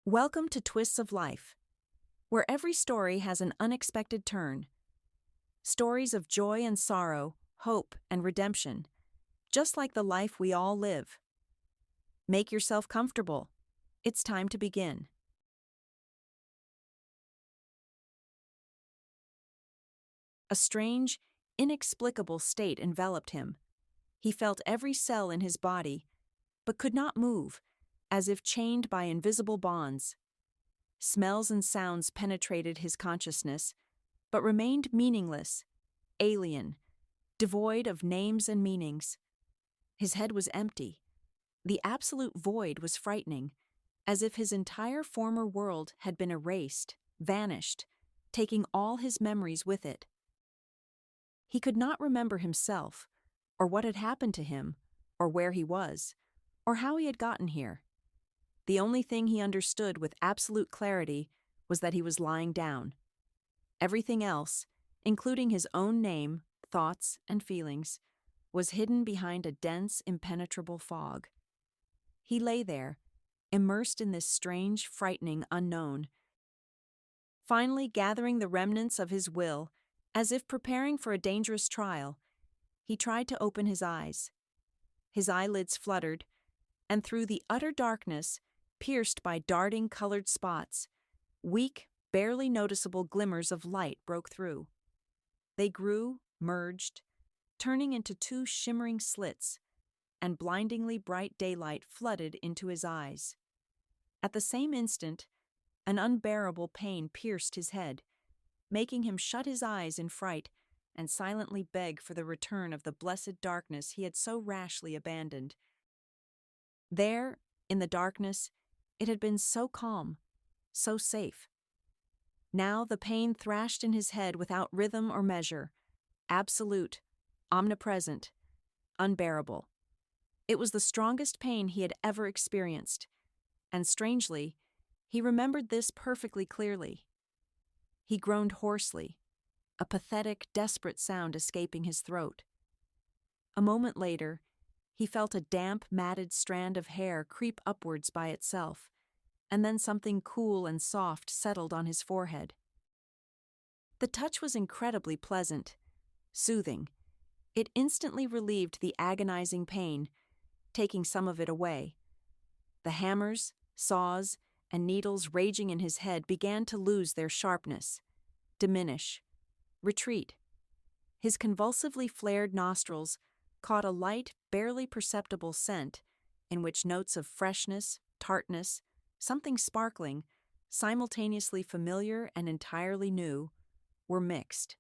Welcome to Twists of Life, where every story has an unexpected turn. Stories of joy and sorrow, hope and redemption, just like the life we all live. Make yourself comfortable. It's time to begin. A strange, inexplicable state enveloped him. He felt every cell in his body, but could not move, as if chained by invisible bonds. Smells and sounds penetrated his consciousness, but remained meaningless, alien, devoid of names and meanings. His head was empty. The absolute void was frightening, as if his entire former world had been erased, vanished, taking all his memories with it. He could not remember himself, or what had happened to him, or where he was, or how he had gotten here. The only thing he understood with absolute clarity was that he was lying down. Everything else, including his own name, thoughts, and feelings, was hidden behind a dense, impenetrable fog. He lay there, immersed in this strange, frightening unknown. Finally gathering the remnants of his will, as if preparing for a dangerous trial, he tried to open his eyes. His eyelids fluttered, and through the utter darkness, pierced by darting colored spots, weak, barely noticeable glimmers of light broke through. They grew, merged, turning into two shimmering slits, and blindingly bright daylight flooded into his eyes. At the same instant, an unbearable pain pierced his head, making him shut his eyes in fright and silently beg for the return of the blessed darkness he had so rashly abandoned. There, in the darkness, it had been so calm, so safe. Now the pain thrashed in his head without rhythm or measure, absolute, omnipresent, unbearable. It was the strongest pain he had ever experienced, and strangely, he remembered this perfectly clearly. He groaned hoarsely, a pathetic, desperate sound escaping his throat. A moment later, he felt a damp, matted strand of hair creep upwards by itself, and then something cool and soft settled on his forehead. The touch was incredibly pleasant, soothing. It instantly relieved the agonizing pain, taking some of it away. The hammers, saws, and needles raging in his head began to lose their sharpness, diminish, retreat. His convulsively flared nostrils caught a light, barely perceptible scent in which notes of freshness, tartness, something sparkling, simultaneously familiar and entirely new, were mixed.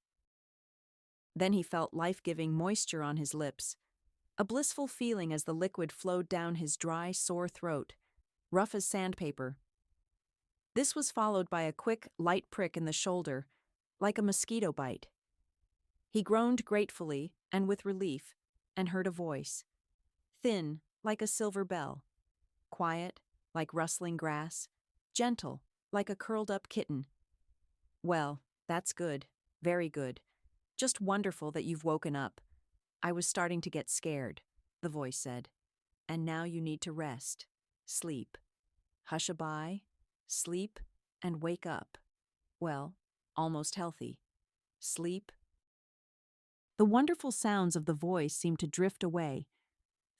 Then he felt life-giving moisture on his lips, a blissful feeling as the liquid flowed down his dry, sore throat, rough as sandpaper. This was followed by a quick, light prick in the shoulder, like a mosquito bite. He groaned gratefully and with relief, and heard a voice, thin like a silver bell, quiet like rustling grass, gentle like a curled-up kitten. "Well, that's good, very good. Just wonderful that you've woken up. I was starting to get scared," the voice said. "And now you need to rest, sleep. Hush-a-bye, sleep, and wake up. Well, almost healthy. Sleep." The wonderful sounds of the voice seemed to drift away,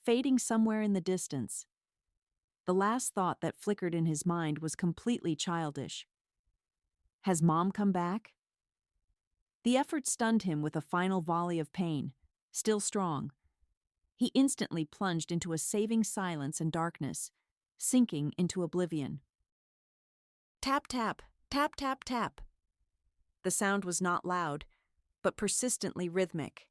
fading somewhere in the distance. The last thought that flickered in his mind was completely childish. Has Mom come back? The effort stunned him with a final volley of pain, still strong. He instantly plunged into a saving silence and darkness, sinking into oblivion. Tap, tap, tap, tap, tap. The sound was not loud, but persistently rhythmic.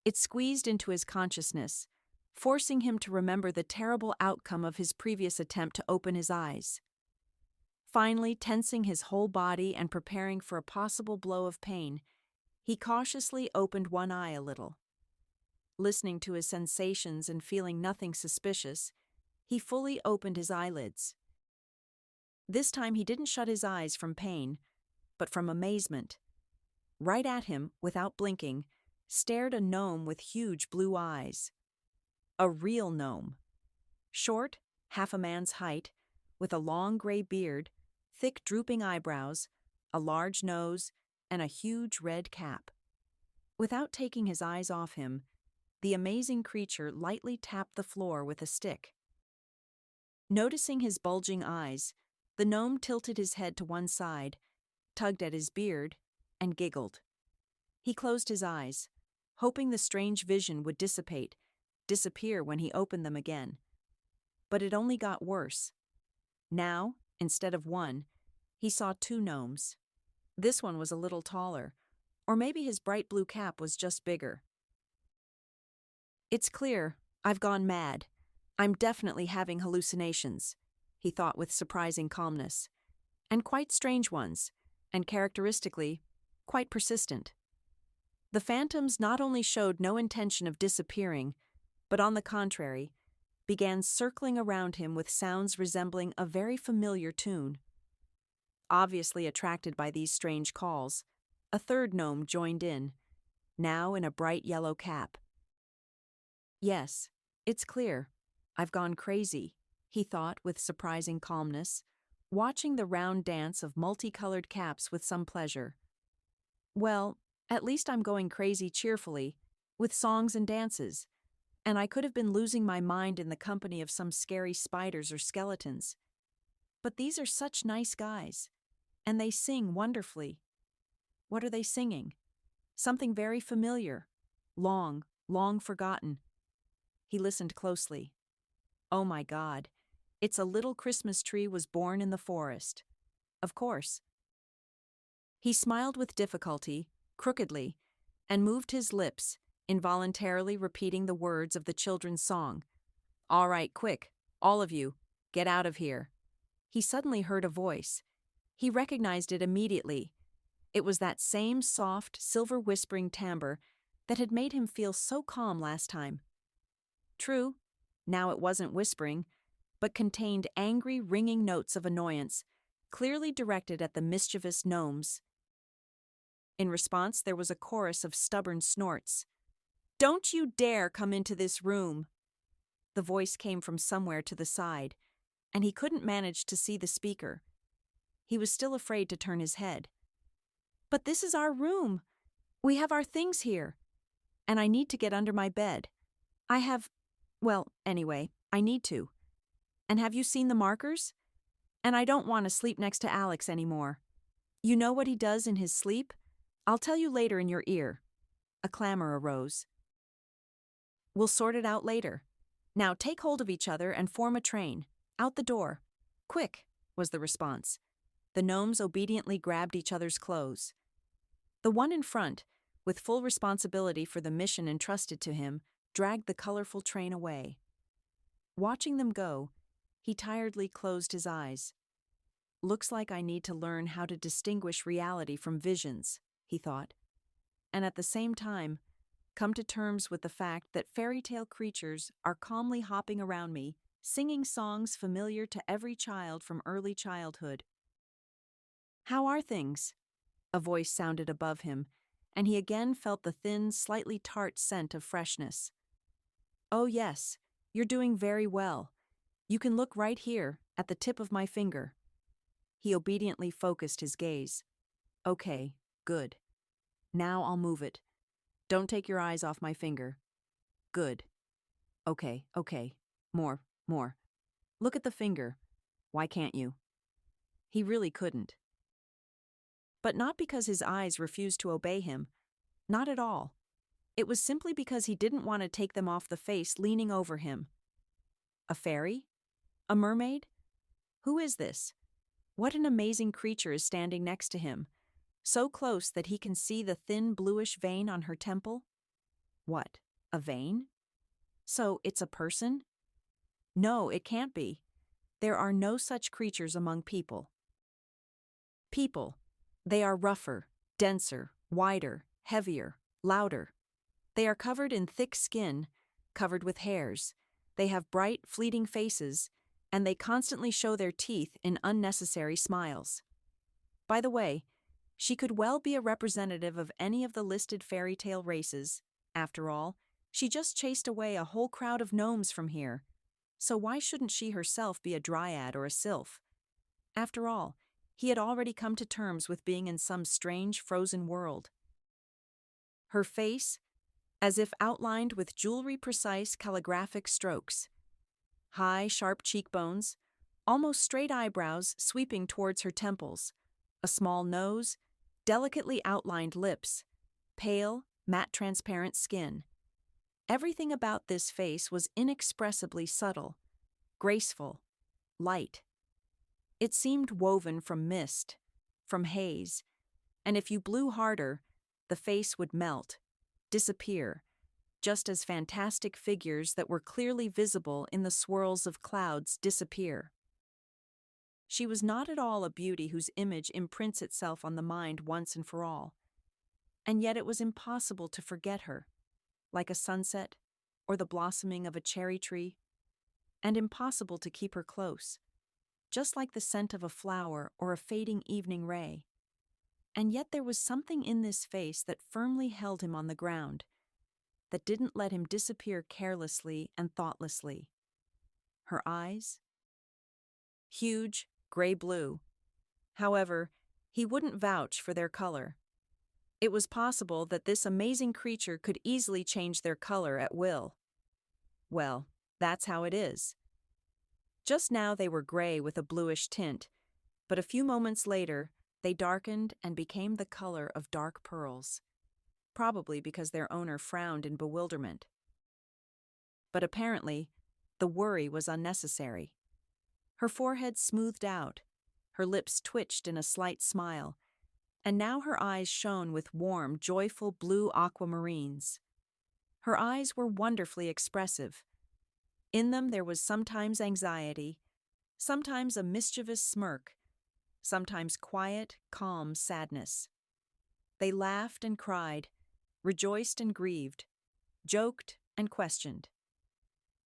It squeezed into his consciousness, forcing him to remember the terrible outcome of his previous attempt to open his eyes. Finally, tensing his whole body and preparing for a possible blow of pain, he cautiously opened one eye a little. Listening to his sensations and feeling nothing suspicious, he fully opened his eyelids. This time he didn't shut his eyes from pain, but from amazement. Right at him, without blinking, stared a gnome with huge blue eyes. A real gnome. Short, half a man's height, with a long gray beard, thick drooping eyebrows, a large nose, and a huge red cap. Without taking his eyes off him, the amazing creature lightly tapped the floor with a stick. Noticing his bulging eyes, the gnome tilted his head to one side, tugged at his beard, and giggled. He closed his eyes, hoping the strange vision would disappear when he opened them again. But it only got worse. Now, instead of one, he saw two gnomes. This one was a little taller, or maybe his bright blue cap was just bigger. "It's clear, I've gone mad. I'm definitely having hallucinations," he thought with surprising calmness. And quite strange ones, and characteristically, quite persistent. The phantoms not only showed no intention of disappearing, but on the contrary, began circling around him with sounds resembling a very familiar tune. Obviously attracted by these strange calls, a third gnome joined in, now in a bright yellow cap. "Yes, it's clear. I've gone crazy," he thought with surprising calmness, watching the round dance of multicolored caps with some pleasure. "Well, at least I'm going crazy cheerfully, with songs and dances, and I could have been losing my mind in the company of some scary spiders or skeletons. But these are such nice guys, and they sing wonderfully. What are they singing? Something very familiar, long, long forgotten." He listened closely. Oh my God, it's a little Christmas tree was born in the forest. Of course. He smiled with difficulty, crookedly, and moved his lips, involuntarily repeating the words of the children's song. "All right, quick, all of you, get out of here." He suddenly heard a voice. He recognized it immediately. It was that same soft, silver-whispering timbre that had made him feel so calm last time. True, now it wasn't whispering, but contained angry, ringing notes of annoyance, clearly directed at the mischievous gnomes. In response, there was a chorus of stubborn snorts. "Don't you dare come into this room!" The voice came from somewhere to the side, and he couldn't manage to see the speaker. He was still afraid to turn his head. "But this is our room. We have our things here. And I need to get under my bed. Anyway, I need to. And have you seen the markers? And I don't want to sleep next to Alex anymore. You know what he does in his sleep? I'll tell you later in your ear." A clamor arose. "We'll sort it out later. Now take hold of each other and form a train. Out the door. Quick," was the response. The gnomes obediently grabbed each other's clothes. The one in front, with full responsibility for the mission entrusted to him, dragged the colorful train away. Watching them go, he tiredly closed his eyes. "Looks like I need to learn how to distinguish reality from visions," he thought, and at the same time, come to terms with the fact that fairy tale creatures are calmly hopping around me, singing songs familiar to every child from early childhood. "How are things?" A voice sounded above him, and he again felt the thin, slightly tart scent of freshness. "Oh yes, you're doing very well. You can look right here, at the tip of my finger." He obediently focused his gaze. "Okay, good. Now I'll move it. Don't take your eyes off my finger. Good. Okay. More. Look at the finger. Why can't you?" He really couldn't. But not because his eyes refused to obey him. Not at all. It was simply because he didn't want to take them off the face leaning over him. A fairy? A mermaid? Who is this? What an amazing creature is standing next to him, so close that he can see the thin bluish vein on her temple? What, a vein? So it's a person? No, it can't be. There are no such creatures among people. People. They are rougher, denser, wider, heavier, louder. They are covered in thick skin, covered with hairs. They have bright, fleeting faces, and they constantly show their teeth in unnecessary smiles. By the way, she could well be a representative of any of the listed fairy tale races. After all, she just chased away a whole crowd of gnomes from here. So why shouldn't she herself be a dryad or a sylph? After all, he had already come to terms with being in some strange frozen world. Her face, as if outlined with jewelry-precise calligraphic strokes. High, sharp cheekbones, almost straight eyebrows sweeping towards her temples, a small nose, delicately outlined lips, pale, matte transparent skin. Everything about this face was inexpressibly subtle, graceful, light. It seemed woven from mist, from haze, and if you blew harder, the face would melt, disappear, just as fantastic figures that were clearly visible in the swirls of clouds disappear. She was not at all a beauty whose image imprints itself on the mind once and for all, and yet it was impossible to forget her, like a sunset or the blossoming of a cherry tree, and impossible to keep her close, just like the scent of a flower or a fading evening ray. And yet there was something in this face that firmly held him on the ground, that didn't let him disappear carelessly and thoughtlessly. Her eyes? Huge, gray-blue. However, he wouldn't vouch for their color. It was possible that this amazing creature could easily change their color at will. Well, that's how it is. Just now they were gray with a bluish tint, but a few moments later, they darkened and became the color of dark pearls, probably because their owner frowned in bewilderment. But apparently, the worry was unnecessary. Her forehead smoothed out, her lips twitched in a slight smile, and now her eyes shone with warm, joyful blue aquamarines. Her eyes were wonderfully expressive. In them there was sometimes anxiety, sometimes a mischievous smirk, sometimes quiet, calm sadness. They laughed and cried, rejoiced and grieved, joked and questioned.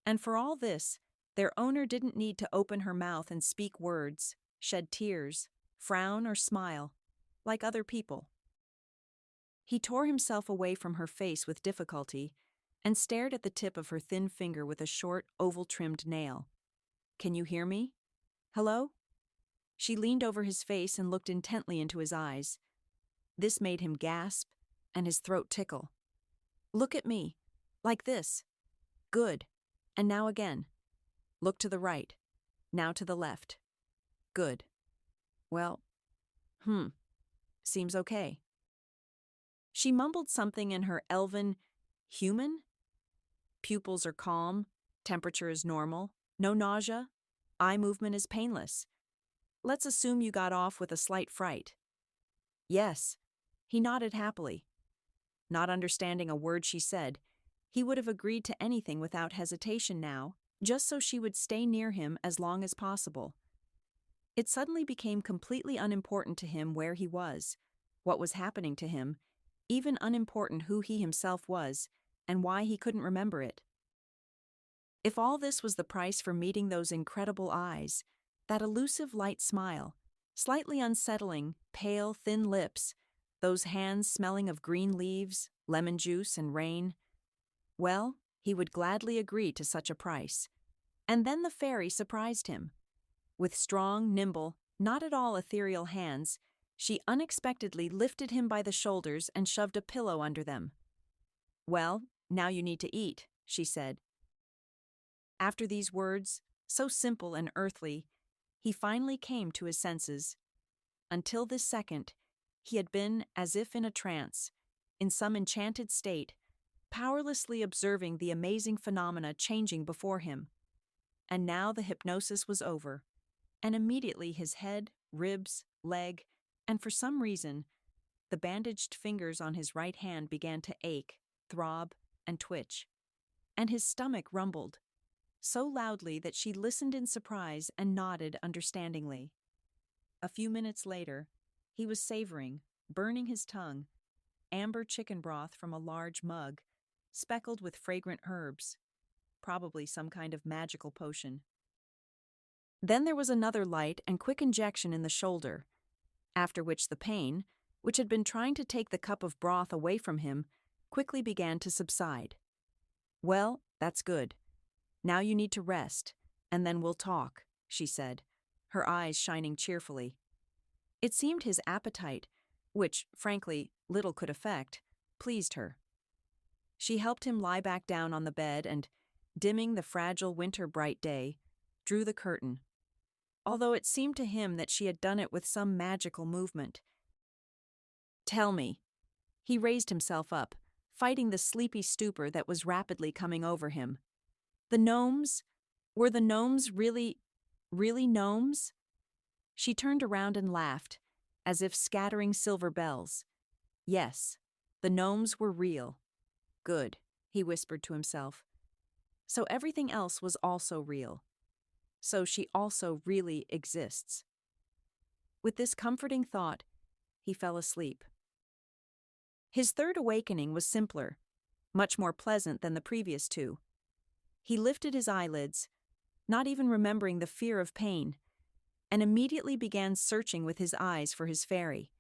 And for all this, their owner didn't need to open her mouth and speak words, shed tears, frown or smile, like other people. He tore himself away from her face with difficulty and stared at the tip of her thin finger with a short, oval-trimmed nail. "Can you hear me? Hello?" She leaned over his face and looked intently into his eyes. This made him gasp and his throat tickle. "Look at me. Like this. Good. And now again. Look to the right. Now to the left. Good. Well, seems okay." She mumbled something in her elven, human? Pupils are calm, temperature is normal, no nausea, eye movement is painless. Let's assume you got off with a slight fright. Yes. He nodded happily. Not understanding a word she said, he would have agreed to anything without hesitation now, just so she would stay near him as long as possible. It suddenly became completely unimportant to him where he was, what was happening to him, even unimportant who he himself was, and why he couldn't remember it. If all this was the price for meeting those incredible eyes, that elusive light smile, slightly unsettling, pale, thin lips, those hands smelling of green leaves, lemon juice, and rain, well, he would gladly agree to such a price. And then the fairy surprised him. With strong, nimble, not at all ethereal hands, she unexpectedly lifted him by the shoulders and shoved a pillow under them. "Well, now you need to eat," she said. After these words, so simple and earthly, he finally came to his senses. Until this second, he had been as if in a trance, in some enchanted state, powerlessly observing the amazing phenomena changing before him. And now the hypnosis was over, and immediately his head, ribs, leg, and for some reason, the bandaged fingers on his right hand began to ache, throb, and twitch. And his stomach rumbled, so loudly that she listened in surprise and nodded understandingly. A few minutes later, he was savoring, burning his tongue, amber chicken broth from a large mug, speckled with fragrant herbs, probably some kind of magical potion. Then there was another light and quick injection in the shoulder, after which the pain, which had been trying to take the cup of broth away from him, quickly began to subside. "Well, that's good. Now you need to rest, And then we'll talk, she said, her eyes shining cheerfully. It seemed his appetite, which, frankly, little could affect, pleased her. She helped him lie back down on the bed and, dimming the fragile winter bright day, drew the curtain. Although it seemed to him that she had done it with some magical movement. Tell me. He raised himself up, fighting the sleepy stupor that was rapidly coming over him. The gnomes? Were the gnomes really gnomes? She turned around and laughed, as if scattering silver bells. Yes, the gnomes were real. Good, he whispered to himself. So everything else was also real. So she also really exists. With this comforting thought, he fell asleep. His third awakening was simpler, much more pleasant than the previous two. He lifted his eyelids, not even remembering the fear of pain, and immediately began searching with his eyes for his fairy,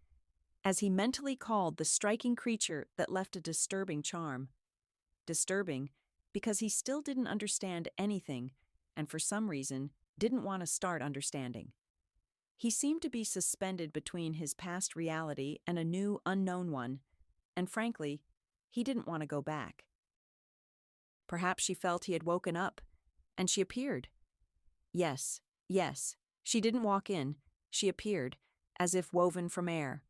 as he mentally called the striking creature that left a disturbing charm. Disturbing because he still didn't understand anything, and for some reason didn't want to start understanding. He seemed to be suspended between his past reality and a new, unknown one, and frankly, he didn't want to go back. Perhaps she felt he had woken up, and she appeared. Yes, she didn't walk in, she appeared, as if woven from air.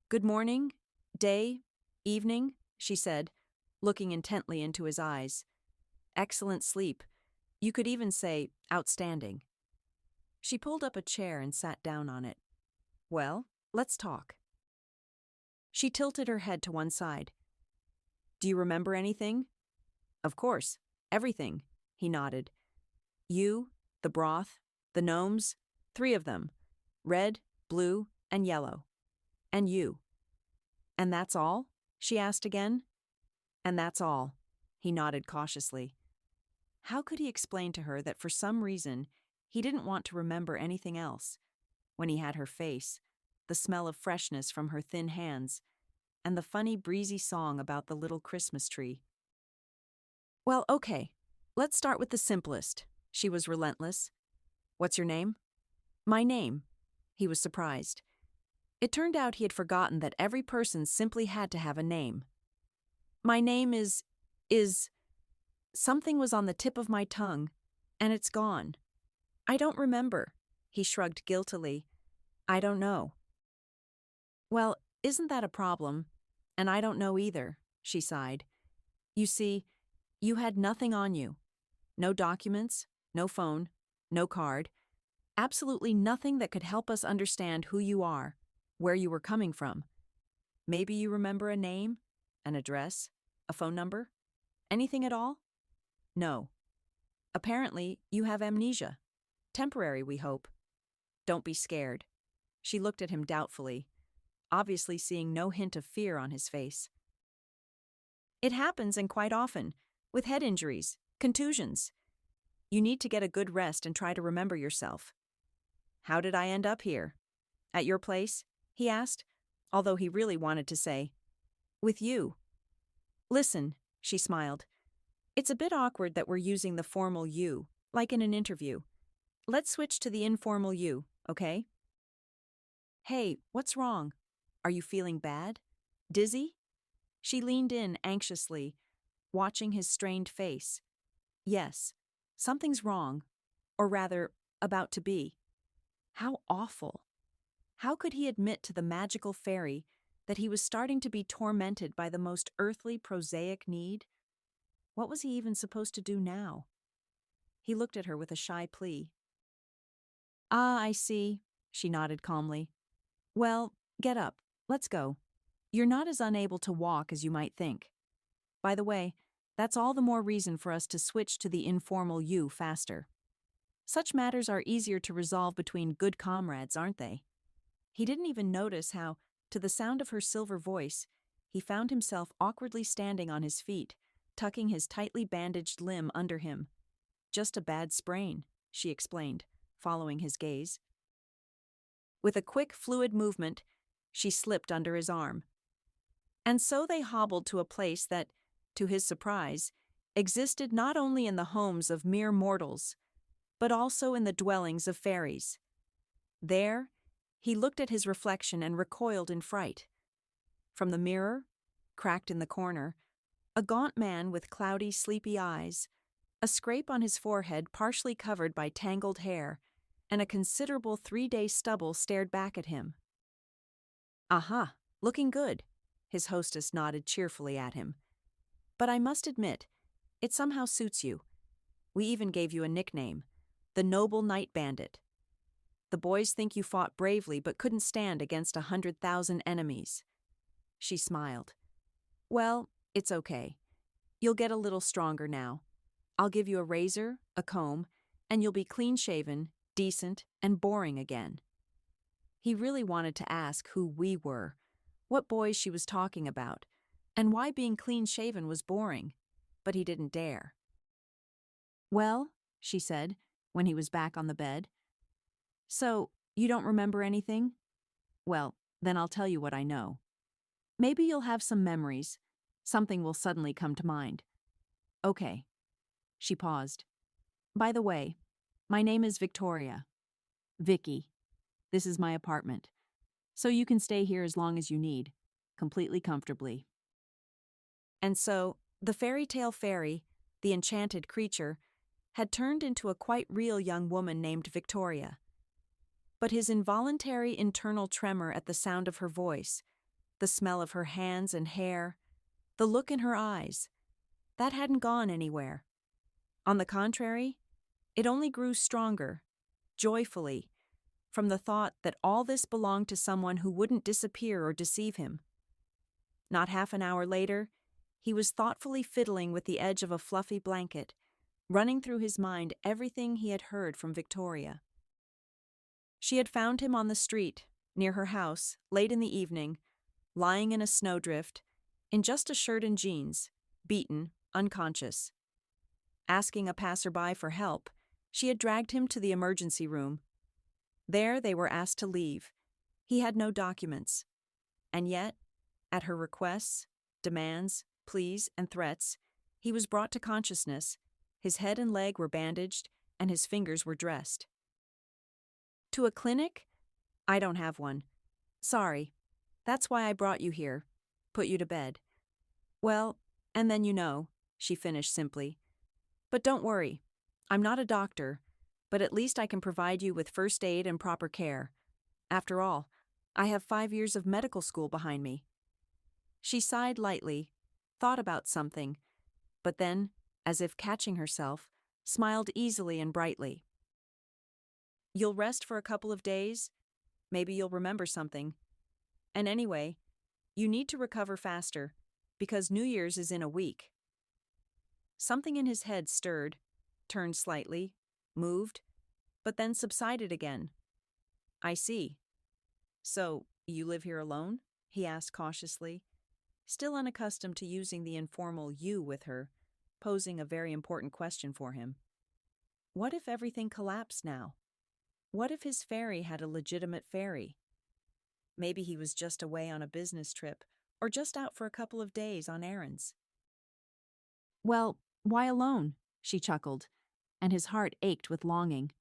Good morning, day, evening, she said, looking intently into his eyes. Excellent sleep. You could even say outstanding. She pulled up a chair and sat down on it. Well, let's talk. She tilted her head to one side. Do you remember anything? Of course, everything, he nodded. You, the broth, the gnomes, 3 of them, red, blue, and yellow. And you. And that's all? She asked again. And that's all, he nodded cautiously. How could he explain to her that for some reason he didn't want to remember anything else, when he had her face, the smell of freshness from her thin hands, and the funny breezy song about the little Christmas tree? Well, okay, let's start with the simplest. She was relentless. What's your name? My name. He was surprised. It turned out he had forgotten that every person simply had to have a name. My name is... Something was on the tip of my tongue, and it's gone. I don't remember, he shrugged guiltily. I don't know. Well, isn't that a problem? And I don't know either, she sighed. You see, you had nothing on you. No documents, no phone, no card. Absolutely nothing that could help us understand who you are, where you were coming from. Maybe you remember a name, an address, a phone number? Anything at all? No. Apparently, you have amnesia. Temporary, we hope. Don't be scared. She looked at him doubtfully, obviously seeing no hint of fear on his face. It happens, and quite often, with head injuries, contusions. You need to get a good rest and try to remember yourself. How did I end up here? At your place? He asked, although he really wanted to say, with you. Listen, she smiled. It's a bit awkward that we're using the formal you, like in an interview. Let's switch to the informal you, okay? Hey, what's wrong? Are you feeling bad? Dizzy? She leaned in anxiously, watching his strained face. Yes, something's wrong, or rather, about to be. How awful. How could he admit to the magical fairy that he was starting to be tormented by the most earthly, prosaic need? What was he even supposed to do now? He looked at her with a shy plea. Ah, I see, she nodded calmly. Well, get up. Let's go. You're not as unable to walk as you might think. By the way, that's all the more reason for us to switch to the informal you faster. Such matters are easier to resolve between good comrades, aren't they? He didn't even notice how, to the sound of her silver voice, he found himself awkwardly standing on his feet, tucking his tightly bandaged limb under him. Just a bad sprain, she explained, following his gaze. With a quick, fluid movement, she slipped under his arm. And so they hobbled to a place that, to his surprise, existed not only in the homes of mere mortals, but also in the dwellings of fairies. There, he looked at his reflection and recoiled in fright. From the mirror, cracked in the corner, a gaunt man with cloudy, sleepy eyes, a scrape on his forehead partially covered by tangled hair, and a considerable 3-day stubble stared back at him. "Aha, looking good," his hostess nodded cheerfully at him. "But I must admit, it somehow suits you. We even gave you a nickname, the Noble Night Bandit. The boys think you fought bravely but couldn't stand against 100,000 enemies." She smiled. "Well, it's okay. You'll get a little stronger now. I'll give you a razor, a comb, and you'll be clean-shaven, decent, and boring again." He really wanted to ask who we were, what boys she was talking about, and why being clean-shaven was boring, but he didn't dare. "Well," she said, when he was back on the bed. "So, you don't remember anything? Well, then I'll tell you what I know. Maybe you'll have some memories. Something will suddenly come to mind. Okay." She paused. "By the way, my name is Victoria. Vicky. This is my apartment. So you can stay here as long as you need, completely comfortably." And so, the fairy tale fairy, the enchanted creature, had turned into a quite real young woman named Victoria. But his involuntary internal tremor at the sound of her voice, the smell of her hands and hair, the look in her eyes, that hadn't gone anywhere. On the contrary, it only grew stronger, joyfully, from the thought that all this belonged to someone who wouldn't disappear or deceive him. Not half an hour later, he was thoughtfully fiddling with the edge of a fluffy blanket, running through his mind everything he had heard from Victoria. She had found him on the street, near her house, late in the evening, lying in a snowdrift, in just a shirt and jeans, beaten, unconscious. Asking a passerby for help, she had dragged him to the emergency room. There they were asked to leave. He had no documents. And yet, at her requests, demands, pleas, and threats, he was brought to consciousness, his head and leg were bandaged, and his fingers were dressed. "To a clinic? I don't have one. Sorry. That's why I brought you here. Put you to bed. Well, and then you know," she finished simply. "But don't worry. I'm not a doctor, but at least I can provide you with first aid and proper care. After all, I have 5 years of medical school behind me." She sighed lightly, thought about something, but then, as if catching herself, smiled easily and brightly. "You'll rest for a couple of days? Maybe you'll remember something. And anyway, you need to recover faster, because New Year's is in a week." Something in his head stirred, turned slightly, moved, but then subsided again. "I see. So, you live here alone?" he asked cautiously, still unaccustomed to using the informal you with her, posing a very important question for him. What if everything collapsed now? What if his fairy had a legitimate fairy? Maybe he was just away on a business trip, or just out for a couple of days on errands. "Well, why alone?" she chuckled, and his heart ached with longing.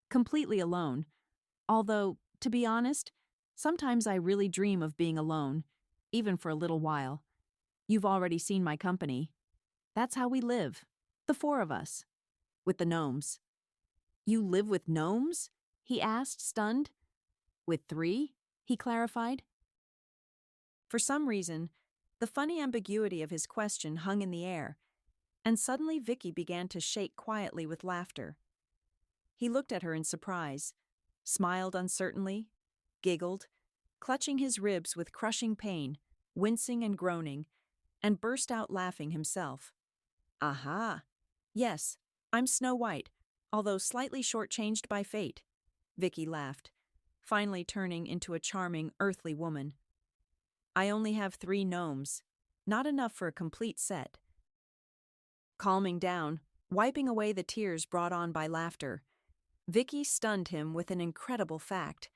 "Completely alone. Although, to be honest, sometimes I really dream of being alone, even for a little while. You've already seen my company. That's how we live, the 4 of us. With the gnomes." "You live with gnomes?" he asked, stunned. "With 3?" he clarified. For some reason, the funny ambiguity of his question hung in the air, and suddenly Vicky began to shake quietly with laughter. He looked at her in surprise, smiled uncertainly, giggled, clutching his ribs with crushing pain, wincing and groaning, and burst out laughing himself. "Aha! Yes, I'm Snow White, although slightly shortchanged by fate," Vicky laughed, finally turning into a charming, earthly woman. "I only have 3 gnomes, not enough for a complete set." Calming down, wiping away the tears brought on by laughter, Vicky stunned him with an incredible fact,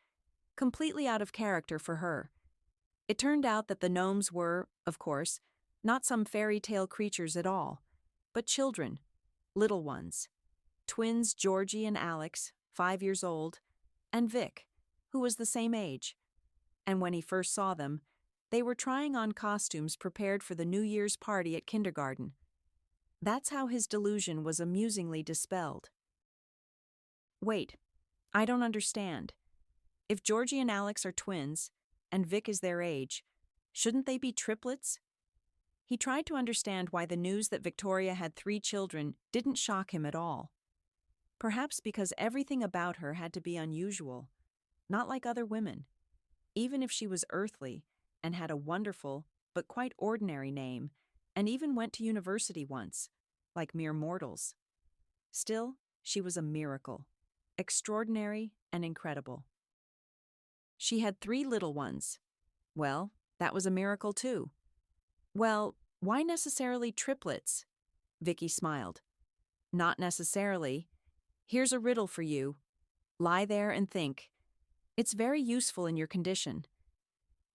completely out of character for her. It turned out that the gnomes were, of course, not some fairy tale creatures at all, but children, little ones. twins Georgie and Alex, 5 years old, and Vic, who was the same age. And when he first saw them, they were trying on costumes prepared for the New Year's party at kindergarten. That's how his delusion was amusingly dispelled. Wait, I don't understand. If Georgie and Alex are twins, and Vic is their age, shouldn't they be triplets? He tried to understand why the news that Victoria had 3 children didn't shock him at all. Perhaps because everything about her had to be unusual, not like other women. Even if she was earthly and had a wonderful but quite ordinary name, and even went to university once, like mere mortals. Still, she was a miracle, extraordinary and incredible. She had 3 little ones. Well, that was a miracle too. Well, why necessarily triplets? Vicky smiled. Not necessarily. Here's a riddle for you. Lie there and think. It's very useful in your condition.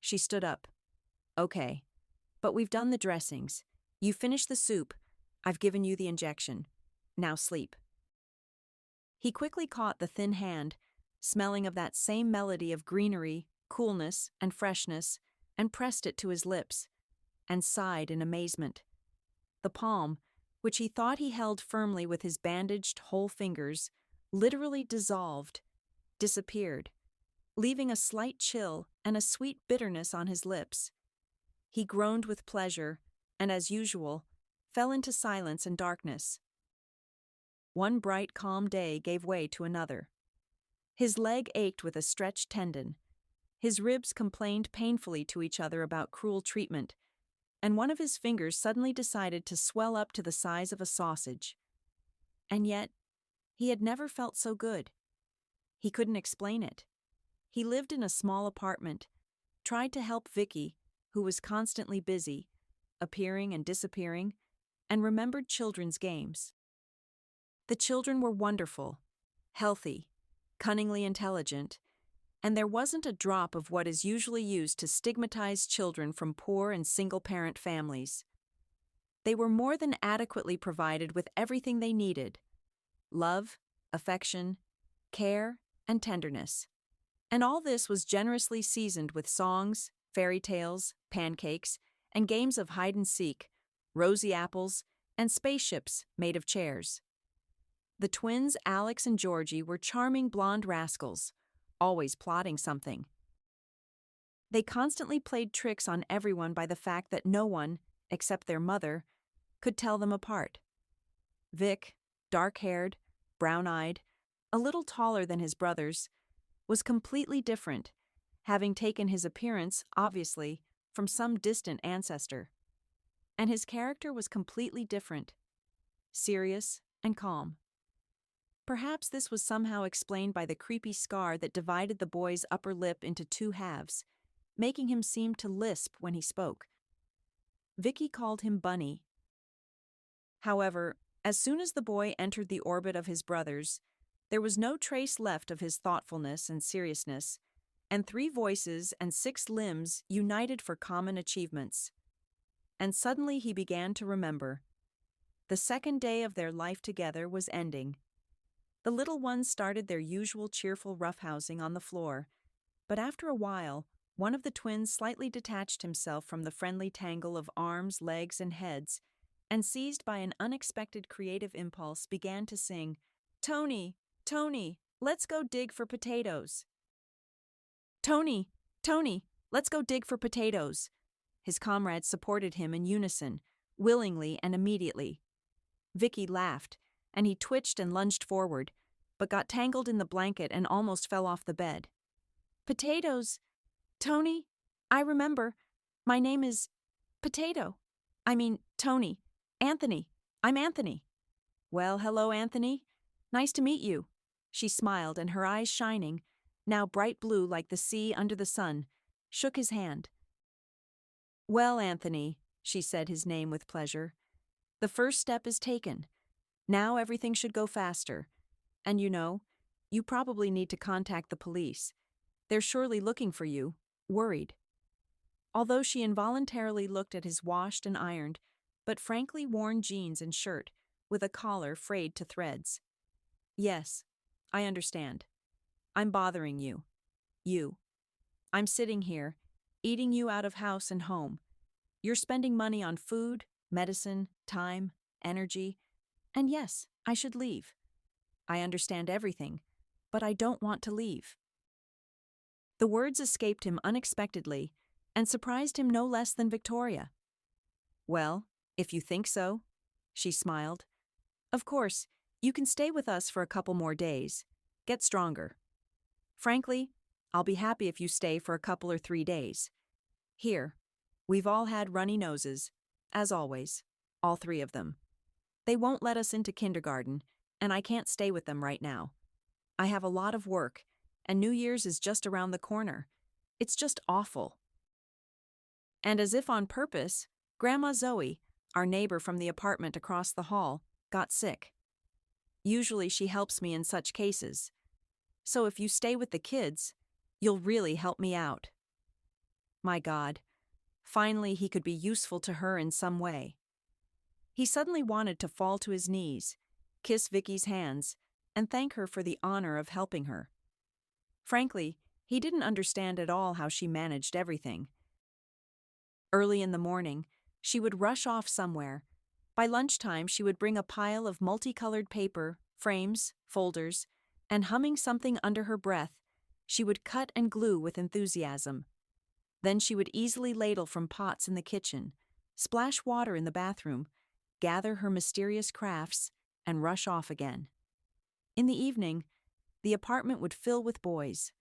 She stood up. Okay, but we've done the dressings. You finished the soup. I've given you the injection. Now sleep. He quickly caught the thin hand, smelling of that same melody of greenery, coolness, and freshness, and pressed it to his lips, and sighed in amazement. The palm, which he thought he held firmly with his bandaged whole fingers, literally dissolved, disappeared, leaving a slight chill and a sweet bitterness on his lips. He groaned with pleasure, and as usual, fell into silence and darkness. One bright, calm day gave way to another. His leg ached with a stretched tendon. His ribs complained painfully to each other about cruel treatment, and one of his fingers suddenly decided to swell up to the size of a sausage. And yet, he had never felt so good. He couldn't explain it. He lived in a small apartment, tried to help Vicky, who was constantly busy, appearing and disappearing, and remembered children's games. The children were wonderful, healthy, cunningly intelligent, and there wasn't a drop of what is usually used to stigmatize children from poor and single-parent families. They were more than adequately provided with everything they needed: love, affection, care, and tenderness. And all this was generously seasoned with songs, fairy tales, pancakes, and games of hide-and-seek, rosy apples, and spaceships made of chairs. The twins Alex and Georgie were charming blonde rascals, always plotting something. They constantly played tricks on everyone by the fact that no one, except their mother, could tell them apart. Vic, dark-haired, brown-eyed, a little taller than his brothers, was completely different, having taken his appearance, obviously, from some distant ancestor. And his character was completely different, serious and calm. Perhaps this was somehow explained by the creepy scar that divided the boy's upper lip into 2 halves, making him seem to lisp when he spoke. Vicky called him Bunny. However, as soon as the boy entered the orbit of his brothers, there was no trace left of his thoughtfulness and seriousness, and 3 voices and 6 limbs united for common achievements. And suddenly he began to remember. The second day of their life together was ending. The little ones started their usual cheerful roughhousing on the floor, but after a while, one of the twins slightly detached himself from the friendly tangle of arms, legs, and heads, and seized by an unexpected creative impulse began to sing, "Tony, Tony, let's go dig for potatoes." "Tony, Tony, let's go dig for potatoes." His comrades supported him in unison, willingly and immediately. Vicky laughed, and he twitched and lunged forward, but got tangled in the blanket and almost fell off the bed. "Potatoes. Tony, I remember. My name is Potato. I mean, Tony. Anthony. I'm Anthony." "Well, hello, Anthony. Nice to meet you." She smiled, and her eyes shining, now bright blue like the sea under the sun, shook his hand. "Well, Anthony," she said his name with pleasure, "the first step is taken. Now everything should go faster. And you probably need to contact the police. They're surely looking for you, worried." Although she involuntarily looked at his washed and ironed, but frankly worn jeans and shirt, with a collar frayed to threads. Yes, I understand. I'm bothering you. You. I'm sitting here, eating you out of house and home. You're spending money on food, medicine, time, energy, and yes, I should leave. I understand everything, but I don't want to leave. The words escaped him unexpectedly and surprised him no less than Victoria. Well, if you think so, she smiled. Of course, you can stay with us for a couple more days. Get stronger. Frankly, I'll be happy if you stay for a couple or 3 days. Here, we've all had runny noses, as always, all three of them. They won't let us into kindergarten, and I can't stay with them right now. I have a lot of work, and New Year's is just around the corner. It's just awful. And as if on purpose, Grandma Zoe, our neighbor from the apartment across the hall, got sick. Usually she helps me in such cases. So if you stay with the kids, you'll really help me out. My God, finally he could be useful to her in some way. He suddenly wanted to fall to his knees, kiss Vicky's hands, and thank her for the honor of helping her. Frankly, he didn't understand at all how she managed everything. Early in the morning, she would rush off somewhere. By lunchtime, she would bring a pile of multicolored paper, frames, folders, and humming something under her breath, she would cut and glue with enthusiasm. Then she would easily ladle from pots in the kitchen, splash water in the bathroom, gather her mysterious crafts, and rush off again. In the evening, the apartment would fill with boys,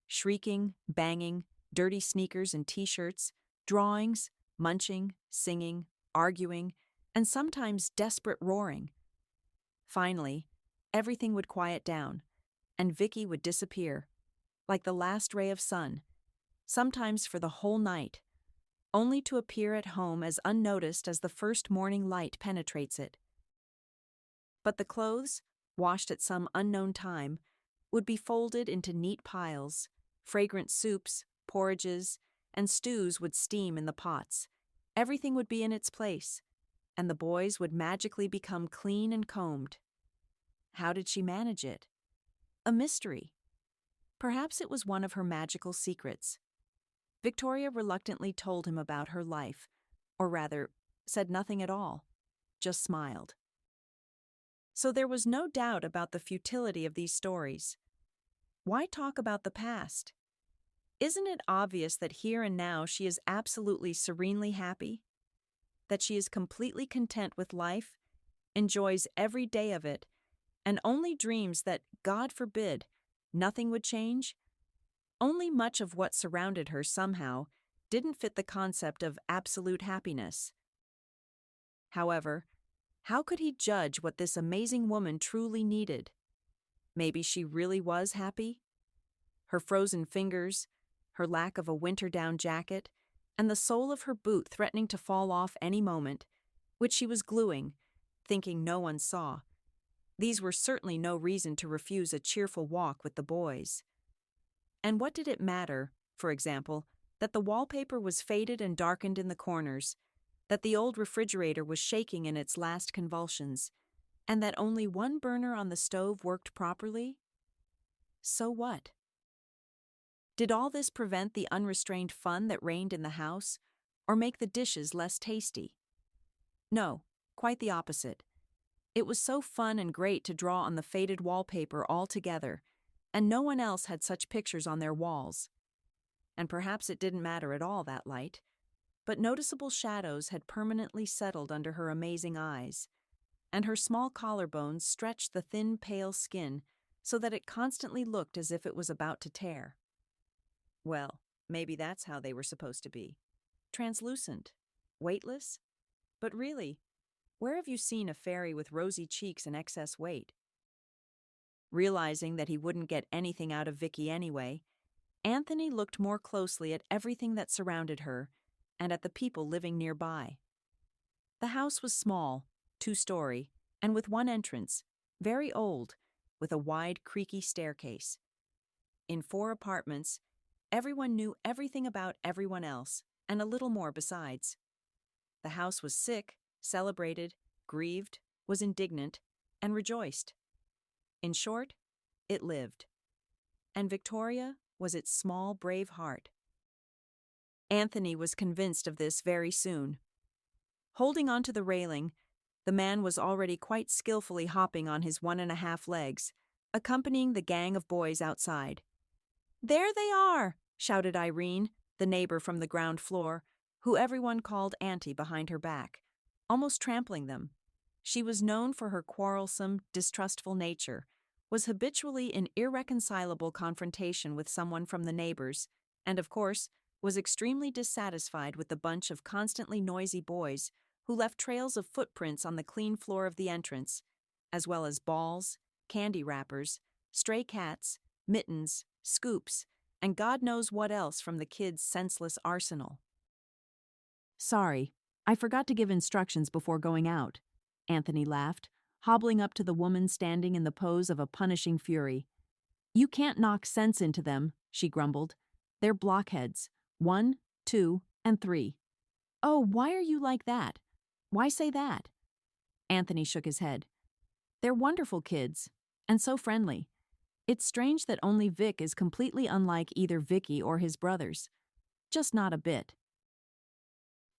shrieking, banging, dirty sneakers and t-shirts, drawings, munching, singing, arguing, and sometimes desperate roaring. Finally, everything would quiet down, and Vicky would disappear, like the last ray of sun, sometimes for the whole night, only to appear at home as unnoticed as the first morning light penetrates it. But the clothes, washed at some unknown time, would be folded into neat piles, fragrant soups, porridges, and stews would steam in the pots. Everything would be in its place, and the boys would magically become clean and combed. How did she manage it? A mystery. Perhaps it was one of her magical secrets. Victoria reluctantly told him about her life, or rather, said nothing at all, just smiled. So there was no doubt about the futility of these stories. Why talk about the past? Isn't it obvious that here and now she is absolutely serenely happy? That she is completely content with life, enjoys every day of it, and only dreams that, God forbid, nothing would change? Only much of what surrounded her somehow didn't fit the concept of absolute happiness. However, how could he judge what this amazing woman truly needed? Maybe she really was happy? Her frozen fingers, her lack of a winter-down jacket, and the sole of her boot threatening to fall off any moment, which she was gluing, thinking no one saw. These were certainly no reason to refuse a cheerful walk with the boys. And what did it matter, for example, that the wallpaper was faded and darkened in the corners, that the old refrigerator was shaking in its last convulsions, and that only one burner on the stove worked properly? So what? Did all this prevent the unrestrained fun that reigned in the house, or make the dishes less tasty? No, quite the opposite. It was so fun and great to draw on the faded wallpaper all together, and no one else had such pictures on their walls. And perhaps it didn't matter at all, that light, but noticeable shadows had permanently settled under her amazing eyes, and her small collarbones stretched the thin, pale skin so that it constantly looked as if it was about to tear. Well, maybe that's how they were supposed to be. Translucent, weightless. But really, where have you seen a fairy with rosy cheeks and excess weight? Realizing that he wouldn't get anything out of Vicky anyway, Anthony looked more closely at everything that surrounded her and at the people living nearby. The house was small, 2-story, and with one entrance, very old, with a wide, creaky staircase. In 4 apartments, everyone knew everything about everyone else, and a little more besides. The house was sick, celebrated, grieved, was indignant, and rejoiced. In short, it lived. And Victoria was its small, brave heart. Anthony was convinced of this very soon. Holding onto the railing, the man was already quite skillfully hopping on his 1.5 legs, accompanying the gang of boys outside. "There they are!" shouted Irene, the neighbor from the ground floor, who everyone called Auntie behind her back, almost trampling them. She was known for her quarrelsome, distrustful nature, was habitually in irreconcilable confrontation with someone from the neighbors, and of course, was extremely dissatisfied with the bunch of constantly noisy boys who left trails of footprints on the clean floor of the entrance, as well as balls, candy wrappers, stray cats, mittens, scoops, and God knows what else from the kids' senseless arsenal. "Sorry, I forgot to give instructions before going out," Anthony laughed, hobbling up to the woman standing in the pose of a punishing fury. "You can't knock sense into them," she grumbled. "They're blockheads. 1, 2, and 3. "Oh, why are you like that? Why say that?" Anthony shook his head. "They're wonderful kids, and so friendly. It's strange that only Vic is completely unlike either Vicky or his brothers. Just not a bit.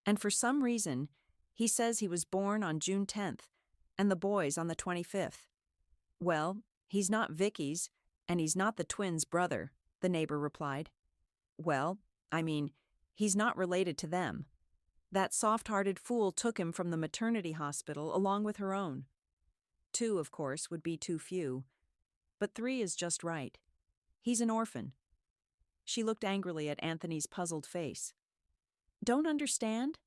And for some reason, he says he was born on June 10th, and the boys on the 25th. Well, he's not Vicky's, and he's not the twins' brother," the neighbor replied. "Well, he's not related to them. That soft-hearted fool took him from the maternity hospital along with her own. 2, of course, would be too few. But 3 is just right. He's an orphan." She looked angrily at Anthony's puzzled face. "Don't understand?"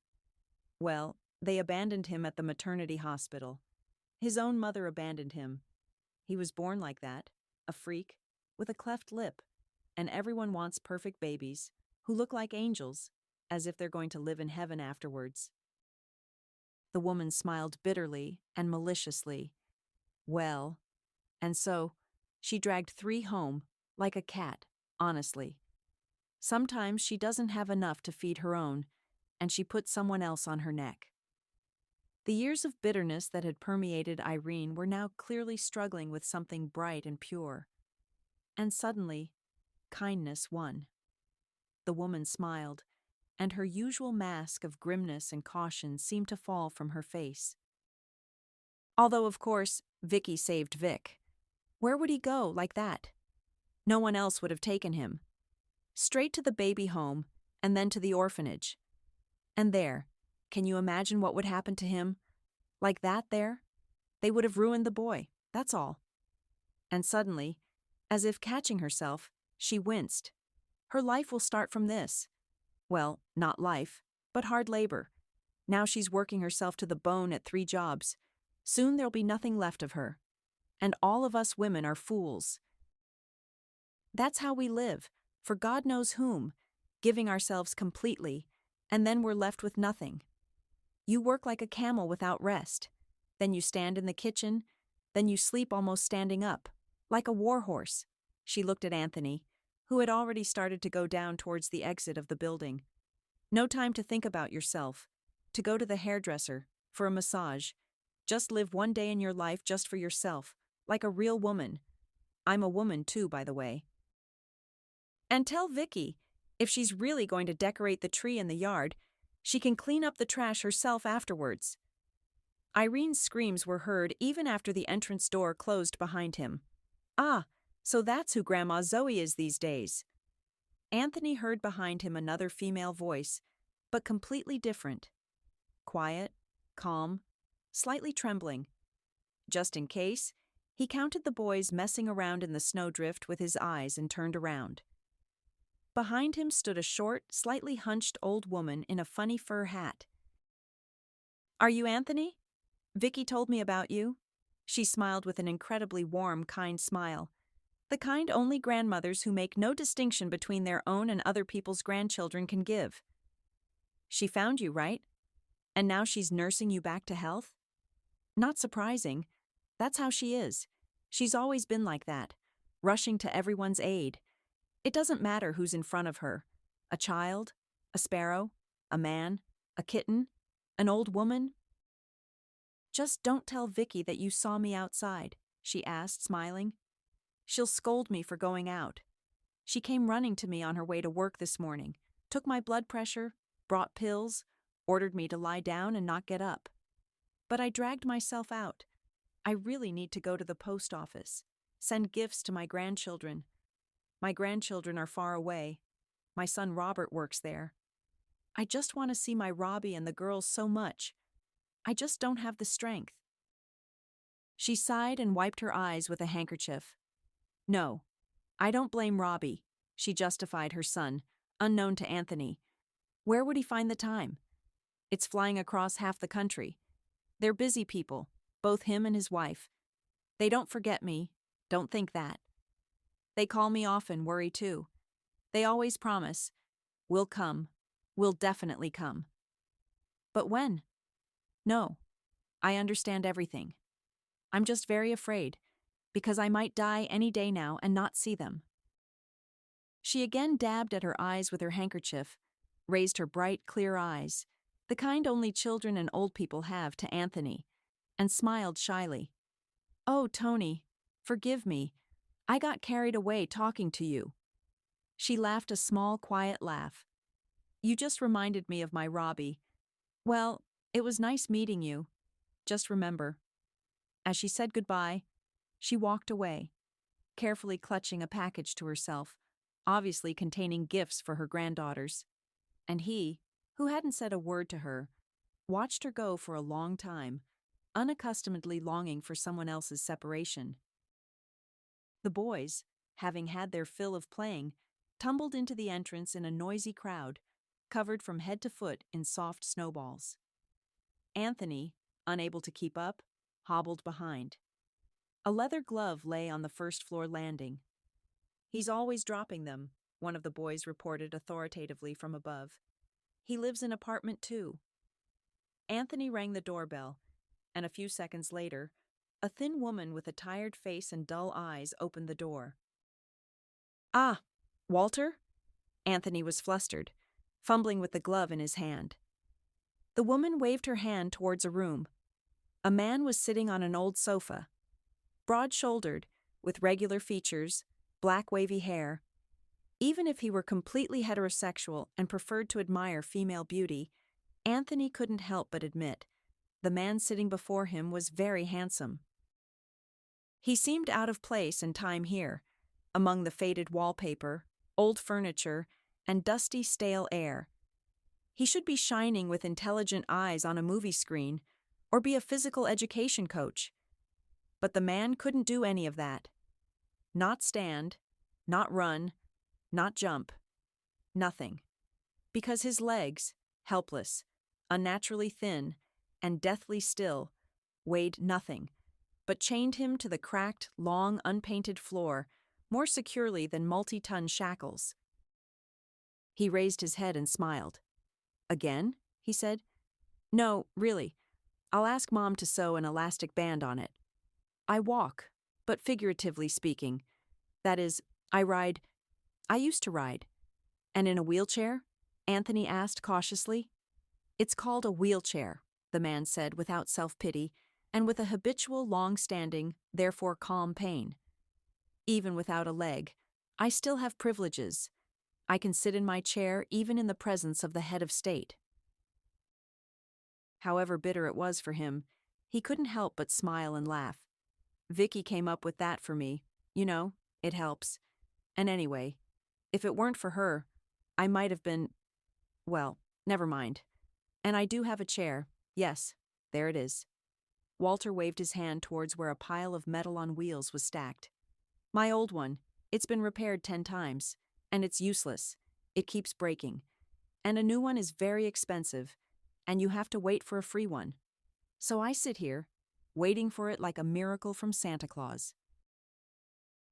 "Well, they abandoned him at the maternity hospital. His own mother abandoned him. He was born like that, a freak, with a cleft lip, and everyone wants perfect babies, who look like angels, as if they're going to live in heaven afterwards." The woman smiled bitterly and maliciously. "Well, and so, she dragged 3 home, like a cat, honestly. Sometimes she doesn't have enough to feed her own, and she put someone else on her neck." The years of bitterness that had permeated Irene were now clearly struggling with something bright and pure. And suddenly, kindness won. The woman smiled, and her usual mask of grimness and caution seemed to fall from her face. Although, of course, Vicky saved Vic. Where would he go like that? No one else would have taken him. Straight to the baby home, and then to the orphanage. And there, can you imagine what would happen to him? Like that there? They would have ruined the boy, that's all. And suddenly, as if catching herself, she winced. Her life will start from this. Well, not life, but hard labor. Now she's working herself to the bone at 3 jobs. Soon there'll be nothing left of her. And all of us women are fools. That's how we live, for God knows whom, giving ourselves completely, and then we're left with nothing. You work like a camel without rest. Then you stand in the kitchen. Then you sleep almost standing up, like a warhorse. She looked at Anthony, who had already started to go down towards the exit of the building. No time to think about yourself, to go to the hairdresser, for a massage. Just live one day in your life just for yourself, like a real woman. I'm a woman too, by the way. And tell Vicky, if she's really going to decorate the tree in the yard, she can clean up the trash herself afterwards. Irene's screams were heard even after the entrance door closed behind him. Ah, so that's who Grandma Zoe is these days. Anthony heard behind him another female voice, but completely different. Quiet, calm, slightly trembling. Just in case, he counted the boys messing around in the snowdrift with his eyes and turned around. Behind him stood a short, slightly hunched old woman in a funny fur hat. "Are you Anthony? Vicky told me about you." She smiled with an incredibly warm, kind smile. The kind only grandmothers who make no distinction between their own and other people's grandchildren can give. "She found you, right? And now she's nursing you back to health?" "Not surprising. That's how she is. She's always been like that, rushing to everyone's aid. It doesn't matter who's in front of her. A child, a sparrow, a man, a kitten, an old woman. Just don't tell Vicky that you saw me outside. she asked, smiling. She'll scold me for going out. She came running to me on her way to work this morning, took my blood pressure, brought pills, ordered me to lie down and not get up. But I dragged myself out. I really need to go to the post office, send gifts to my grandchildren. My grandchildren are far away. My son Robert works there. I just want to see my Robbie and the girls so much. I just don't have the strength. She sighed and wiped her eyes with a handkerchief. No, I don't blame Robbie, she justified her son, unknown to Anthony. Where would he find the time? It's flying across half the country. They're busy people, both him and his wife. They don't forget me, don't think that. They call me often, worry too. They always promise, we'll come, we'll definitely come. But when? No, I understand everything. I'm just very afraid, because I might die any day now and not see them. She again dabbed at her eyes with her handkerchief, raised her bright, clear eyes, the kind only children and old people have, to Anthony, and smiled shyly. Oh, Tony, forgive me. I got carried away talking to you. She laughed a small, quiet laugh. You just reminded me of my Robbie. Well, it was nice meeting you. Just remember. As she said goodbye, she walked away, carefully clutching a package to herself, obviously containing gifts for her granddaughters. And he, who hadn't said a word to her, watched her go for a long time, unaccustomedly longing for someone else's separation. The boys, having had their fill of playing, tumbled into the entrance in a noisy crowd, covered from head to foot in soft snowballs. Anthony, unable to keep up, hobbled behind. A leather glove lay on the first-floor landing. He's always dropping them, one of the boys reported authoritatively from above. He lives in apartment 2. Anthony rang the doorbell, and a few seconds later, a thin woman with a tired face and dull eyes opened the door. Ah, Walter? Anthony was flustered, fumbling with the glove in his hand. The woman waved her hand towards a room. A man was sitting on an old sofa. Broad-shouldered, with regular features, black wavy hair. Even if he were completely heterosexual and preferred to admire female beauty, Anthony couldn't help but admit the man sitting before him was very handsome. He seemed out of place in time here, among the faded wallpaper, old furniture, and dusty, stale air. He should be shining with intelligent eyes on a movie screen, or be a physical education coach. But the man couldn't do any of that. Not stand, not run, not jump. Nothing. Because his legs, helpless, unnaturally thin, and deathly still, weighed nothing, but chained him to the cracked, long, unpainted floor more securely than multi-ton shackles. He raised his head and smiled. Again? He said. No, really. I'll ask Mom to sew an elastic band on it. I walk, but figuratively speaking. That is, I used to ride. And in a wheelchair? Anthony asked cautiously. It's called a wheelchair, the man said without self-pity, and with a habitual, long-standing, therefore calm pain. Even without a leg, I still have privileges. I can sit in my chair even in the presence of the head of state. However bitter it was for him, he couldn't help but smile and laugh. Vicky came up with that for me. You know, it helps. And anyway, if it weren't for her, I might have been… well, never mind. And I do have a chair. Yes, there it is. Walter waved his hand towards where a pile of metal on wheels was stacked. My old one. It's been repaired 10 times. And it's useless. It keeps breaking. And a new one is very expensive, and you have to wait for a free one. So I sit here, waiting for it like a miracle from Santa Claus.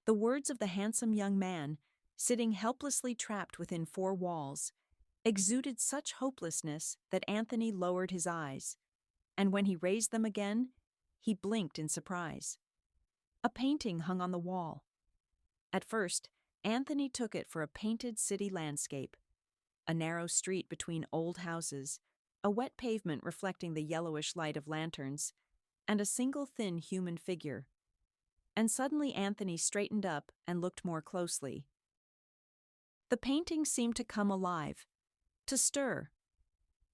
The words of the handsome young man, sitting helplessly trapped within 4 walls, exuded such hopelessness that Anthony lowered his eyes, and when he raised them again, he blinked in surprise. A painting hung on the wall. At first, Anthony took it for a painted city landscape. A narrow street between old houses, a wet pavement reflecting the yellowish light of lanterns, and a single thin human figure. and suddenly Anthony straightened up and looked more closely. The painting seemed to come alive, to stir.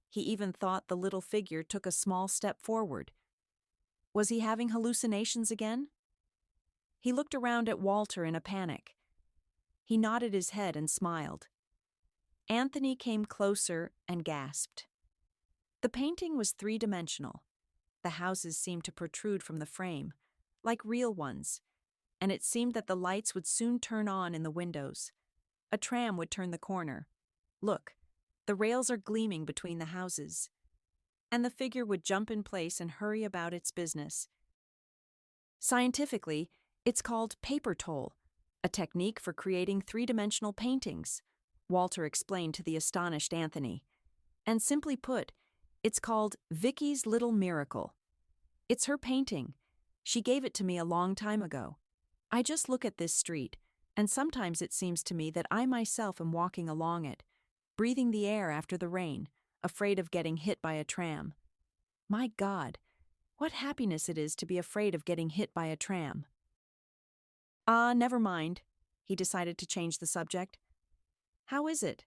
He even thought the little figure took a small step forward. Was he having hallucinations again? He looked around at Walter in a panic. He nodded his head and smiled. Anthony came closer and gasped. The painting was three-dimensional. The houses seemed to protrude from the frame, like real ones, and it seemed that the lights would soon turn on in the windows. A tram would turn the corner. Look, the rails are gleaming between the houses. And the figure would jump in place and hurry about its business. Scientifically, it's called paper toll, a technique for creating three-dimensional paintings, Walter explained to the astonished Anthony. And simply put, it's called Vicky's Little Miracle. It's her painting. She gave it to me a long time ago. I just look at this street, and sometimes it seems to me that I myself am walking along it, breathing the air after the rain, afraid of getting hit by a tram. My God, what happiness it is to be afraid of getting hit by a tram. Never mind. He decided to change the subject. How is it?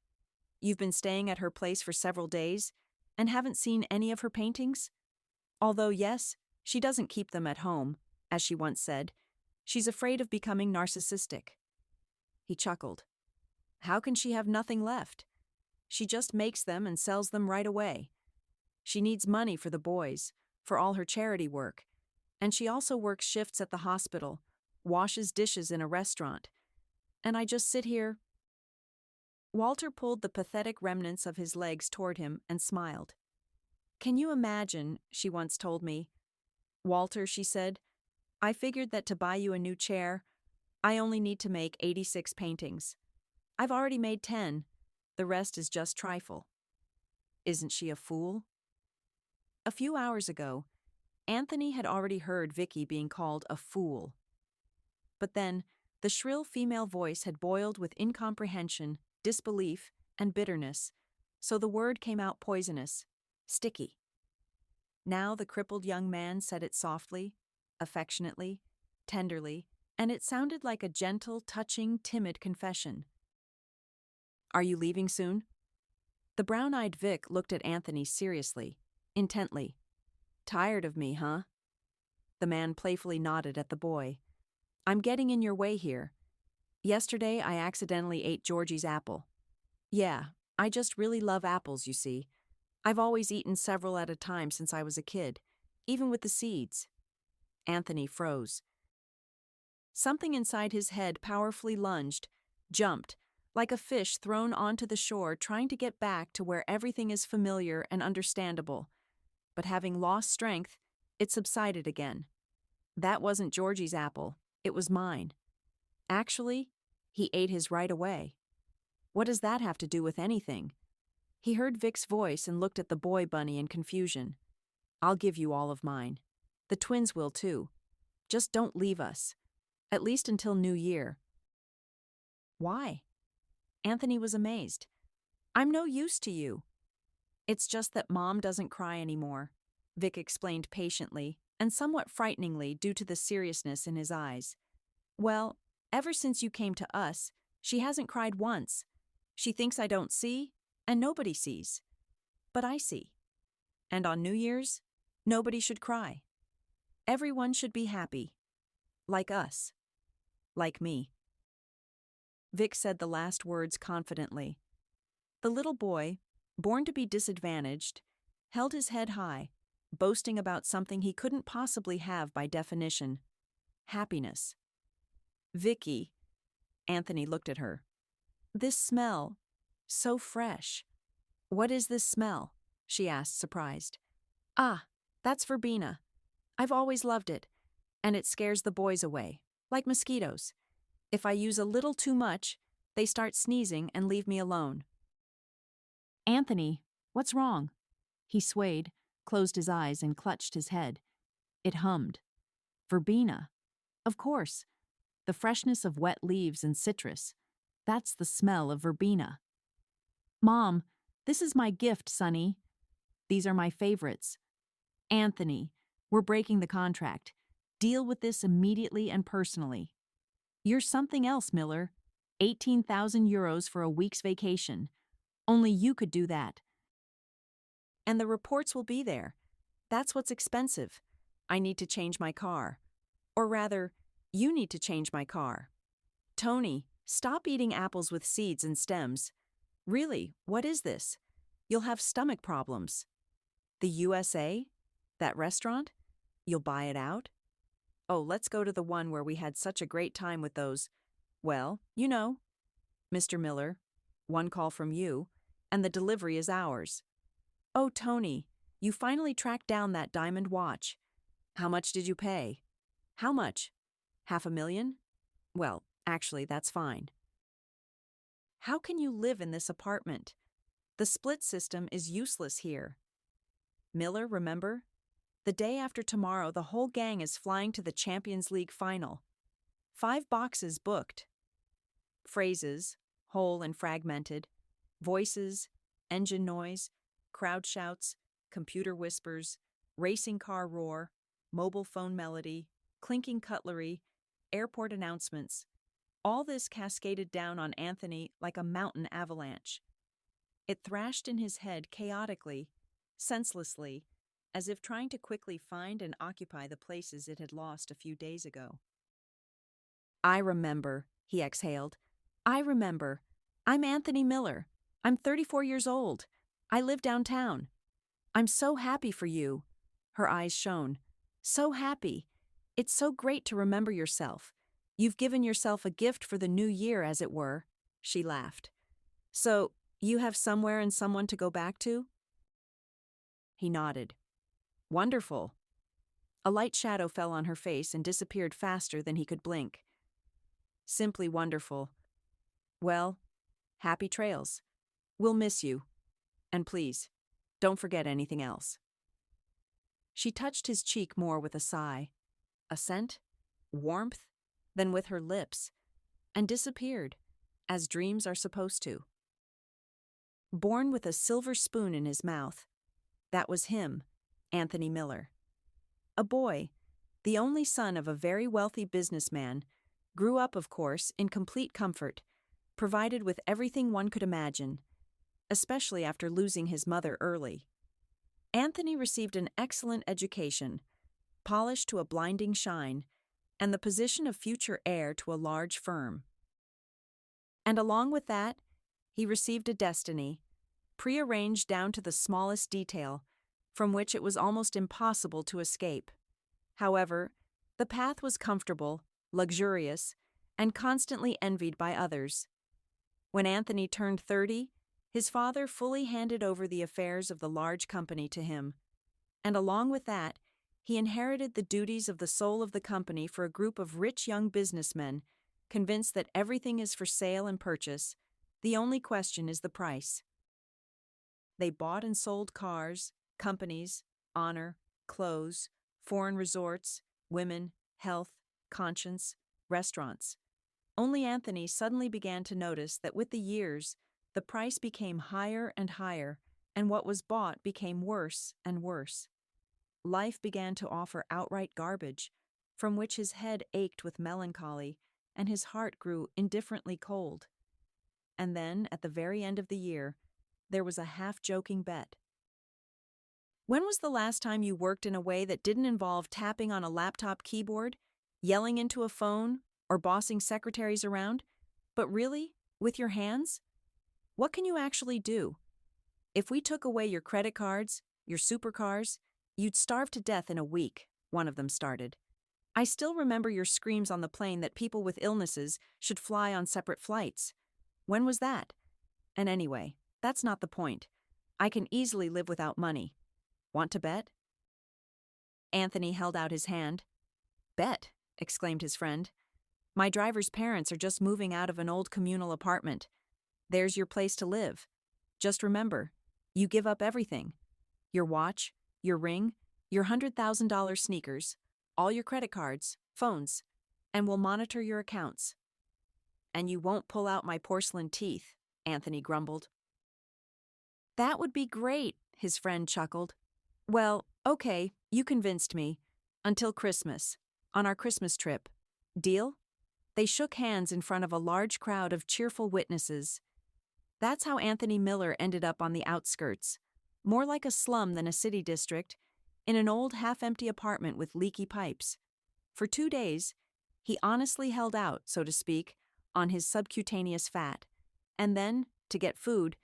You've been staying at her place for several days and haven't seen any of her paintings? Although, yes, she doesn't keep them at home, as she once said. She's afraid of becoming narcissistic. He chuckled. How can she have nothing left? She just makes them and sells them right away. She needs money for the boys, for all her charity work, and she also works shifts at the hospital, washes dishes in a restaurant. And I just sit here. Walter pulled the pathetic remnants of his legs toward him and smiled. Can you imagine, she once told me. Walter, she said, I figured that to buy you a new chair, I only need to make 86 paintings. I've already made 10. The rest is just trifle. Isn't she a fool? A few hours ago, Anthony had already heard Vicky being called a fool. But then, the shrill female voice had boiled with incomprehension, disbelief, and bitterness, so the word came out poisonous, sticky. Now the crippled young man said it softly, affectionately, tenderly, and it sounded like a gentle, touching, timid confession. Are you leaving soon? The brown-eyed Vic looked at Anthony seriously, intently. Tired of me, huh? The man playfully nodded at the boy. I'm getting in your way here. Yesterday I accidentally ate Georgie's apple. Yeah, I just really love apples, you see. I've always eaten several at a time since I was a kid, even with the seeds. Anthony froze. Something inside his head powerfully lunged, jumped, like a fish thrown onto the shore trying to get back to where everything is familiar and understandable. But having lost strength, it subsided again. That wasn't Georgie's apple, it was mine. Actually, he ate his right away. What does that have to do with anything? He heard Vic's voice and looked at the boy bunny in confusion. I'll give you all of mine. The twins will too. Just don't leave us. At least until New Year. Why? Anthony was amazed. I'm no use to you. It's just that Mom doesn't cry anymore, Vic explained patiently and somewhat frighteningly due to the seriousness in his eyes. Well, ever since you came to us, she hasn't cried once. She thinks I don't see, and nobody sees. But I see. And on New Year's, nobody should cry. Everyone should be happy. Like us. Like me. Vic said the last words confidently. The little boy, born to be disadvantaged, held his head high, boasting about something he couldn't possibly have by definition. Happiness. Vicky, Anthony looked at her. This smell, so fresh. What is this smell? She asked, surprised. Ah, that's verbena. I've always loved it, and it scares the boys away, like mosquitoes. If I use a little too much, they start sneezing and leave me alone. Anthony, what's wrong? He swayed, closed his eyes, and clutched his head. It hummed. Verbena. Of course. The freshness of wet leaves and citrus. That's the smell of verbena. Mom, this is my gift, Sonny. These are my favorites. Anthony, we're breaking the contract. Deal with this immediately and personally. You're something else, Miller. 18,000 euros for a week's vacation. Only you could do that. And the reports will be there. That's what's expensive. I need to change my car. Or rather, you need to change my car. Tony, stop eating apples with seeds and stems. Really, what is this? You'll have stomach problems. The USA? That restaurant? You'll buy it out? Oh, let's go to the one where we had such a great time with those, well, you know. Mr. Miller, one call from you, and the delivery is ours. Oh, Tony, you finally tracked down that diamond watch. How much did you pay? How much? $500,000? Well, actually, that's fine. How can you live in this apartment? The split system is useless here. Miller, remember? The day after tomorrow, the whole gang is flying to the Champions League final. 5 boxes booked. Phrases, whole and fragmented, voices, engine noise, crowd shouts, computer whispers, racing car roar, mobile phone melody, clinking cutlery, airport announcements. All this cascaded down on Anthony like a mountain avalanche. It thrashed in his head chaotically, senselessly, as if trying to quickly find and occupy the places it had lost a few days ago. I remember, he exhaled. I remember. I'm Anthony Miller. I'm 34 years old. I live downtown. I'm so happy for you. Her eyes shone. So happy. It's so great to remember yourself. You've given yourself a gift for the new year, as it were. She laughed. So, you have somewhere and someone to go back to? He nodded. Wonderful. A light shadow fell on her face and disappeared faster than he could blink. Simply wonderful. Well, happy trails. We'll miss you. And please, don't forget anything else. She touched his cheek more with a sigh. A scent? Warmth? Then with her lips. And disappeared, as dreams are supposed to. Born with a silver spoon in his mouth. That was him, Anthony Miller. A boy, the only son of a very wealthy businessman, grew up, of course, in complete comfort, provided with everything one could imagine, especially after losing his mother early. Anthony received an excellent education, polished to a blinding shine, and the position of future heir to a large firm. And along with that, he received a destiny, prearranged down to the smallest detail, from which it was almost impossible to escape. However, the path was comfortable, luxurious, and constantly envied by others. When Anthony turned 30, his father fully handed over the affairs of the large company to him, and along with that, he inherited the duties of the soul of the company for a group of rich young businessmen, convinced that everything is for sale and purchase. The only question is the price. They bought and sold cars, companies, honor, clothes, foreign resorts, women, health, conscience, restaurants. Only Anthony suddenly began to notice that with the years, the price became higher and higher, and what was bought became worse and worse. Life began to offer outright garbage, from which his head ached with melancholy, and his heart grew indifferently cold. And then, at the very end of the year, there was a half-joking bet. When was the last time you worked in a way that didn't involve tapping on a laptop keyboard, yelling into a phone, or bossing secretaries around, but really, with your hands? What can you actually do? If we took away your credit cards, your supercars, you'd starve to death in a week, one of them started. I still remember your screams on the plane that people with illnesses should fly on separate flights. When was that? And anyway, that's not the point. I can easily live without money. Want to bet? Anthony held out his hand. Bet, exclaimed his friend. My driver's parents are just moving out of an old communal apartment. There's your place to live. Just remember, you give up everything. Your watch, your ring, your $100,000 sneakers, all your credit cards, phones, and we'll monitor your accounts. And you won't pull out my porcelain teeth, Anthony grumbled. That would be great, his friend chuckled. Well, okay, you convinced me. Until Christmas. On our Christmas trip. Deal? They shook hands in front of a large crowd of cheerful witnesses. That's how Anthony Miller ended up on the outskirts, more like a slum than a city district, in an old half-empty apartment with leaky pipes. For 2 days, he honestly held out, so to speak, on his subcutaneous fat. And then, to get food,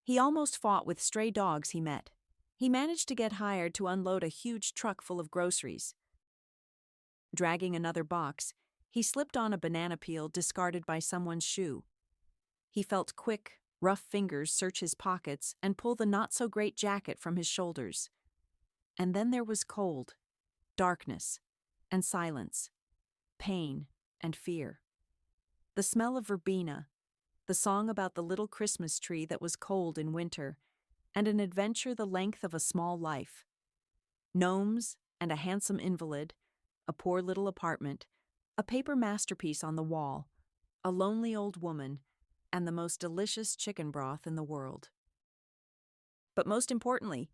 he almost fought with stray dogs he met. He managed to get hired to unload a huge truck full of groceries. Dragging another box, he slipped on a banana peel discarded by someone's shoe. He felt quick, rough fingers search his pockets and pull the not-so-great jacket from his shoulders. And then there was cold, darkness, and silence, pain and fear. The smell of verbena, the song about the little Christmas tree that was cold in winter, and an adventure the length of a small life. Gnomes and a handsome invalid, a poor little apartment, a paper masterpiece on the wall, a lonely old woman, and the most delicious chicken broth in the world. But most importantly,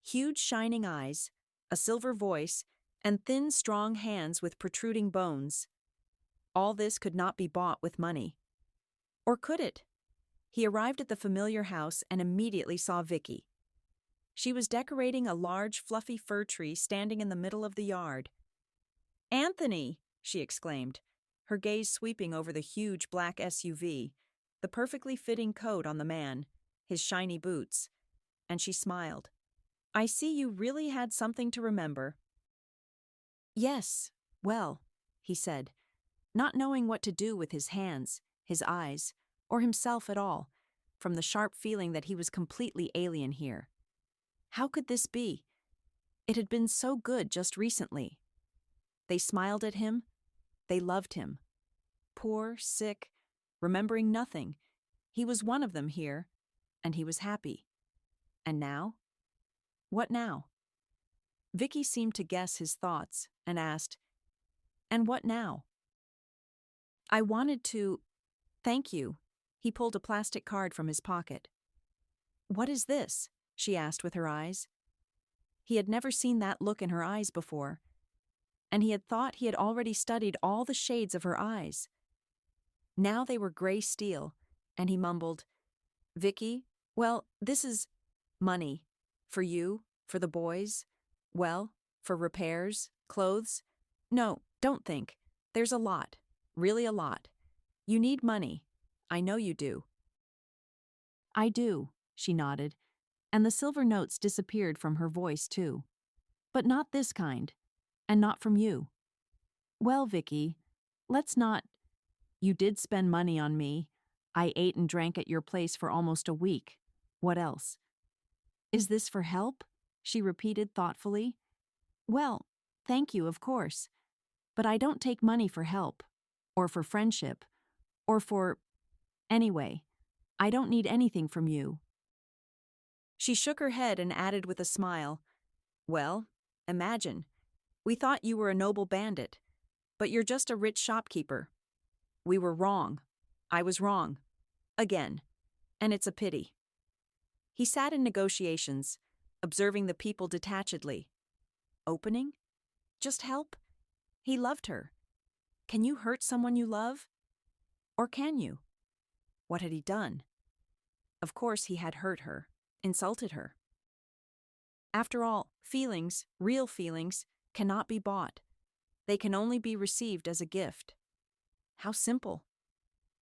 huge shining eyes, a silver voice, and thin, strong hands with protruding bones. All this could not be bought with money. Or could it? He arrived at the familiar house and immediately saw Vicky. She was decorating a large, fluffy fir tree standing in the middle of the yard. "Anthony!" she exclaimed, her gaze sweeping over the huge black SUV, the perfectly fitting coat on the man, his shiny boots, and she smiled. "I see you really had something to remember." "Yes, well," he said, not knowing what to do with his hands, his eyes, or himself at all, from the sharp feeling that he was completely alien here. How could this be? It had been so good just recently. They smiled at him. They loved him. Poor, sick, remembering nothing. He was one of them here, and he was happy. And now? What now? Vicky seemed to guess his thoughts and asked, "And what now?" "I wanted to... Thank you." He pulled a plastic card from his pocket. "What is this?" she asked with her eyes. He had never seen that look in her eyes before, and he had thought he had already studied all the shades of her eyes. Now they were gray steel, and he mumbled, "Vicky, well, this is money. For you, for the boys, well, for repairs, clothes. No, don't think. There's a lot, really a lot. You need money. I know you do." "I do," she nodded, and the silver notes disappeared from her voice too. "But not this kind, and not from you." "Well, Vicky, let's not... You did spend money on me. I ate and drank at your place for almost a week. What else?" "Is this for help?" she repeated thoughtfully. "Well, thank you, of course. But I don't take money for help, or for friendship, or for... Anyway, I don't need anything from you." She shook her head and added with a smile, "Well, imagine. We thought you were a noble bandit, but you're just a rich shopkeeper. We were wrong. I was wrong. Again. And it's a pity." He sat in negotiations, observing the people detachedly. Opening? Just help? He loved her. Can you hurt someone you love? Or can you? What had he done? Of course he had hurt her, insulted her. After all, feelings, real feelings, cannot be bought. They can only be received as a gift. How simple.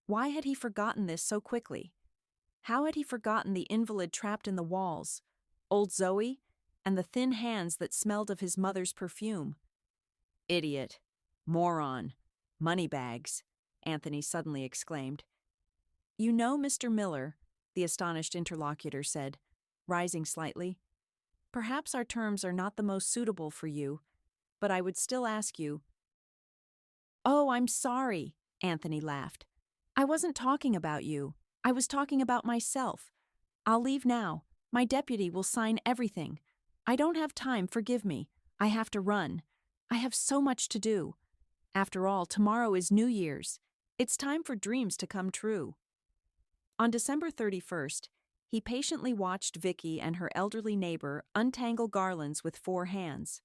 Why had he forgotten this so quickly? How had he forgotten the invalid trapped in the walls, old Zoe, and the thin hands that smelled of his mother's perfume? "Idiot. Moron. Moneybags," Anthony suddenly exclaimed. "You know, Mr. Miller," the astonished interlocutor said, rising slightly, "perhaps our terms are not the most suitable for you, but I would still ask you..." "Oh, I'm sorry," Anthony laughed. "I wasn't talking about you. I was talking about myself. I'll leave now. My deputy will sign everything. I don't have time, forgive me. I have to run. I have so much to do. After all, tomorrow is New Year's. It's time for dreams to come true." On December 31st, he patiently watched Vicky and her elderly neighbor untangle garlands with 4 hands.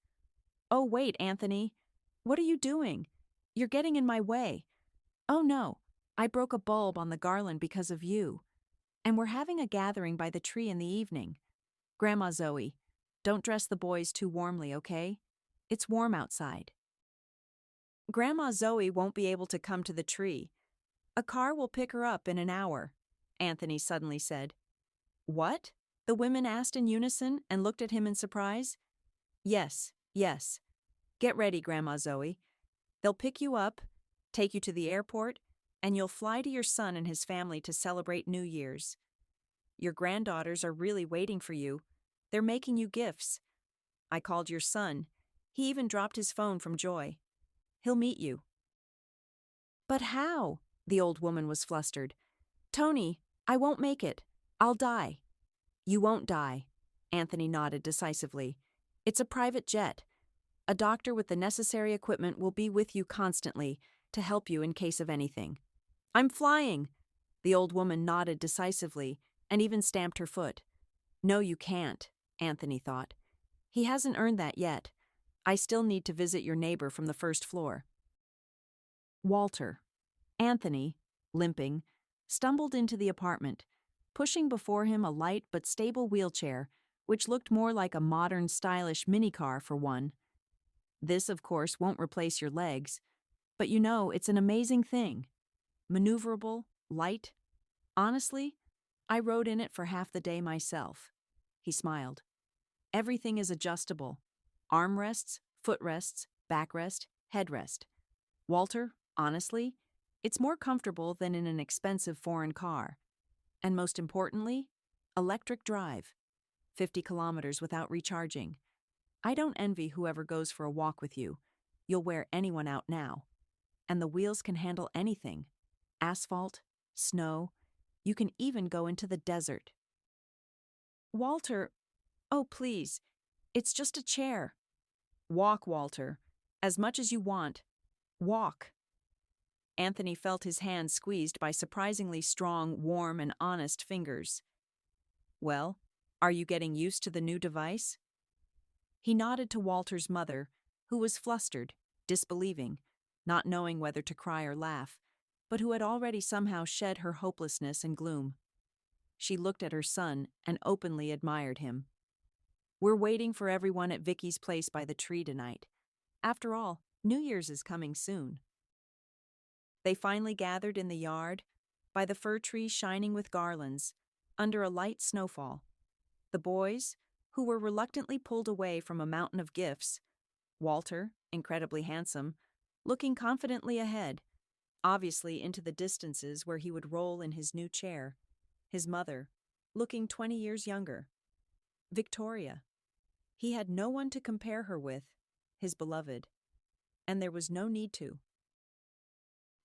"Oh, wait, Anthony. What are you doing? You're getting in my way. Oh no, I broke a bulb on the garland because of you. And we're having a gathering by the tree in the evening. Grandma Zoe, don't dress the boys too warmly, okay? It's warm outside. Grandma Zoe won't be able to come to the tree. A car will pick her up in an hour, Anthony suddenly said. What? The women asked in unison and looked at him in surprise. Yes, yes. Get ready, Grandma Zoe. They'll pick you up, take you to the airport, and you'll fly to your son and his family to celebrate New Year's. Your granddaughters are really waiting for you. They're making you gifts. I called your son. He even dropped his phone from joy. He'll meet you. But how? The old woman was flustered. Tony, I won't make it. I'll die. You won't die, Anthony nodded decisively. It's a private jet. A doctor with the necessary equipment will be with you constantly to help you in case of anything. I'm flying. The old woman nodded decisively and even stamped her foot. No, you can't, Anthony thought. He hasn't earned that yet. I still need to visit your neighbor from the first floor. Walter. Anthony, limping, stumbled into the apartment, pushing before him a light but stable wheelchair, which looked more like a modern, stylish minicar for one. This, of course, won't replace your legs, but you know it's an amazing thing. Maneuverable, light. Honestly, I rode in it for half the day myself. He smiled. Everything is adjustable. Armrests, footrests, backrest, headrest. Walter, honestly, it's more comfortable than in an expensive foreign car. And most importantly, electric drive. 50 kilometers without recharging. I don't envy whoever goes for a walk with you. You'll wear anyone out now. And the wheels can handle anything. Asphalt, snow. You can even go into the desert. Walter, oh please, it's just a chair. Walk, Walter, as much as you want. Walk. Anthony felt his hand squeezed by surprisingly strong, warm, and honest fingers. Well, are you getting used to the new device? He nodded to Walter's mother, who was flustered, disbelieving, not knowing whether to cry or laugh, but who had already somehow shed her hopelessness and gloom. She looked at her son and openly admired him. We're waiting for everyone at Vicky's place by the tree tonight. After all, New Year's is coming soon. They finally gathered in the yard, by the fir tree shining with garlands, under a light snowfall. The boys, who were reluctantly pulled away from a mountain of gifts, Walter, incredibly handsome, looking confidently ahead, obviously into the distances where he would roll in his new chair, his mother, looking 20 years younger. Victoria. He had no one to compare her with, his beloved, and there was no need to.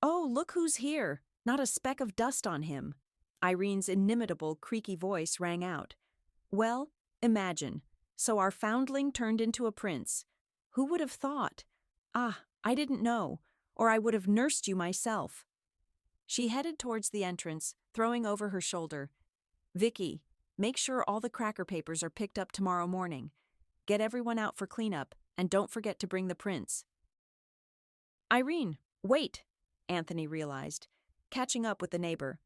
Oh, look who's here! Not a speck of dust on him. Irene's inimitable, creaky voice rang out. Well, imagine. So our foundling turned into a prince. Who would have thought? Ah, I didn't know, or I would have nursed you myself. She headed towards the entrance, throwing over her shoulder. Vicky, make sure all the cracker papers are picked up tomorrow morning. Get everyone out for cleanup, and don't forget to bring the prince. Irene, wait, Anthony realized, catching up with the neighbor.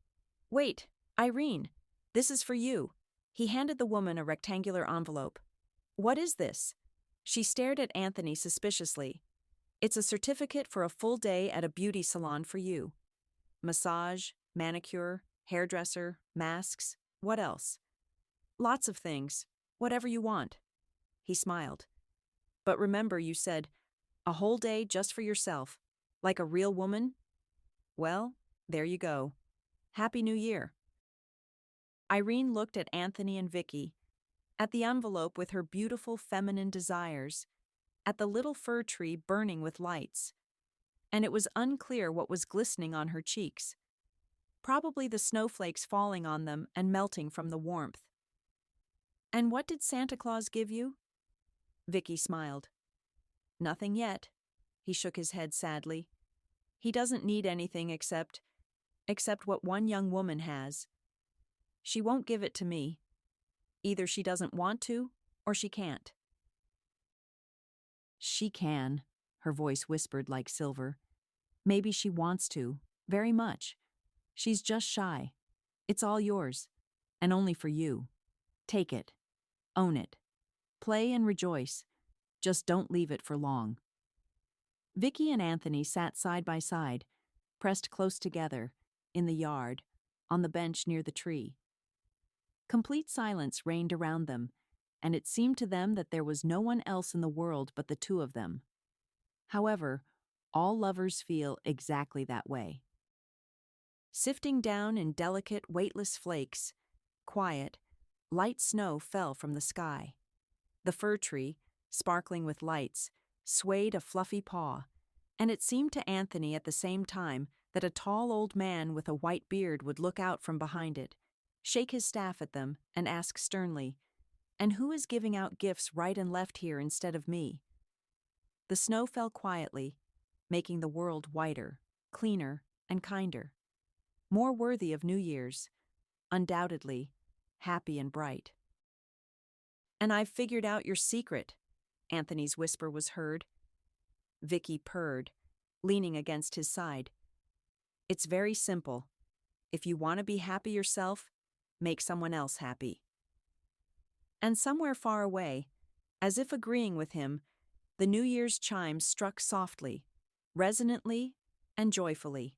Wait, Irene, this is for you. He handed the woman a rectangular envelope. What is this? She stared at Anthony suspiciously. It's a certificate for a full day at a beauty salon for you. Massage, manicure, hairdresser, masks, what else? Lots of things, whatever you want. He smiled. But remember, you said, a whole day just for yourself, like a real woman? Well, there you go. Happy New Year. Irene looked at Anthony and Vicky, at the envelope with her beautiful feminine desires, at the little fir tree burning with lights, and it was unclear what was glistening on her cheeks. Probably the snowflakes falling on them and melting from the warmth. And what did Santa Claus give you? Vicky smiled. Nothing yet. He shook his head sadly. He doesn't need anything except what one young woman has. She won't give it to me. Either she doesn't want to, or she can't. She can, her voice whispered like silver. Maybe she wants to, very much. She's just shy. It's all yours, and only for you. Take it. Own it. Play and rejoice. Just don't leave it for long. Vicky and Anthony sat side by side, pressed close together, in the yard, on the bench near the tree. Complete silence reigned around them, and it seemed to them that there was no one else in the world but the two of them. However, all lovers feel exactly that way. Sifting down in delicate, weightless flakes, quiet, light snow fell from the sky. The fir tree, sparkling with lights, swayed a fluffy paw, and it seemed to Anthony at the same time that a tall old man with a white beard would look out from behind it, shake his staff at them, and ask sternly, "And who is giving out gifts right and left here instead of me?" The snow fell quietly, making the world whiter, cleaner, and kinder. More worthy of New Year's, undoubtedly, happy and bright. "And I've figured out your secret," Anthony's whisper was heard. Vicky purred, leaning against his side. "It's very simple. If you want to be happy yourself, make someone else happy." And somewhere far away, as if agreeing with him, the New Year's chimes struck softly, resonantly, and joyfully.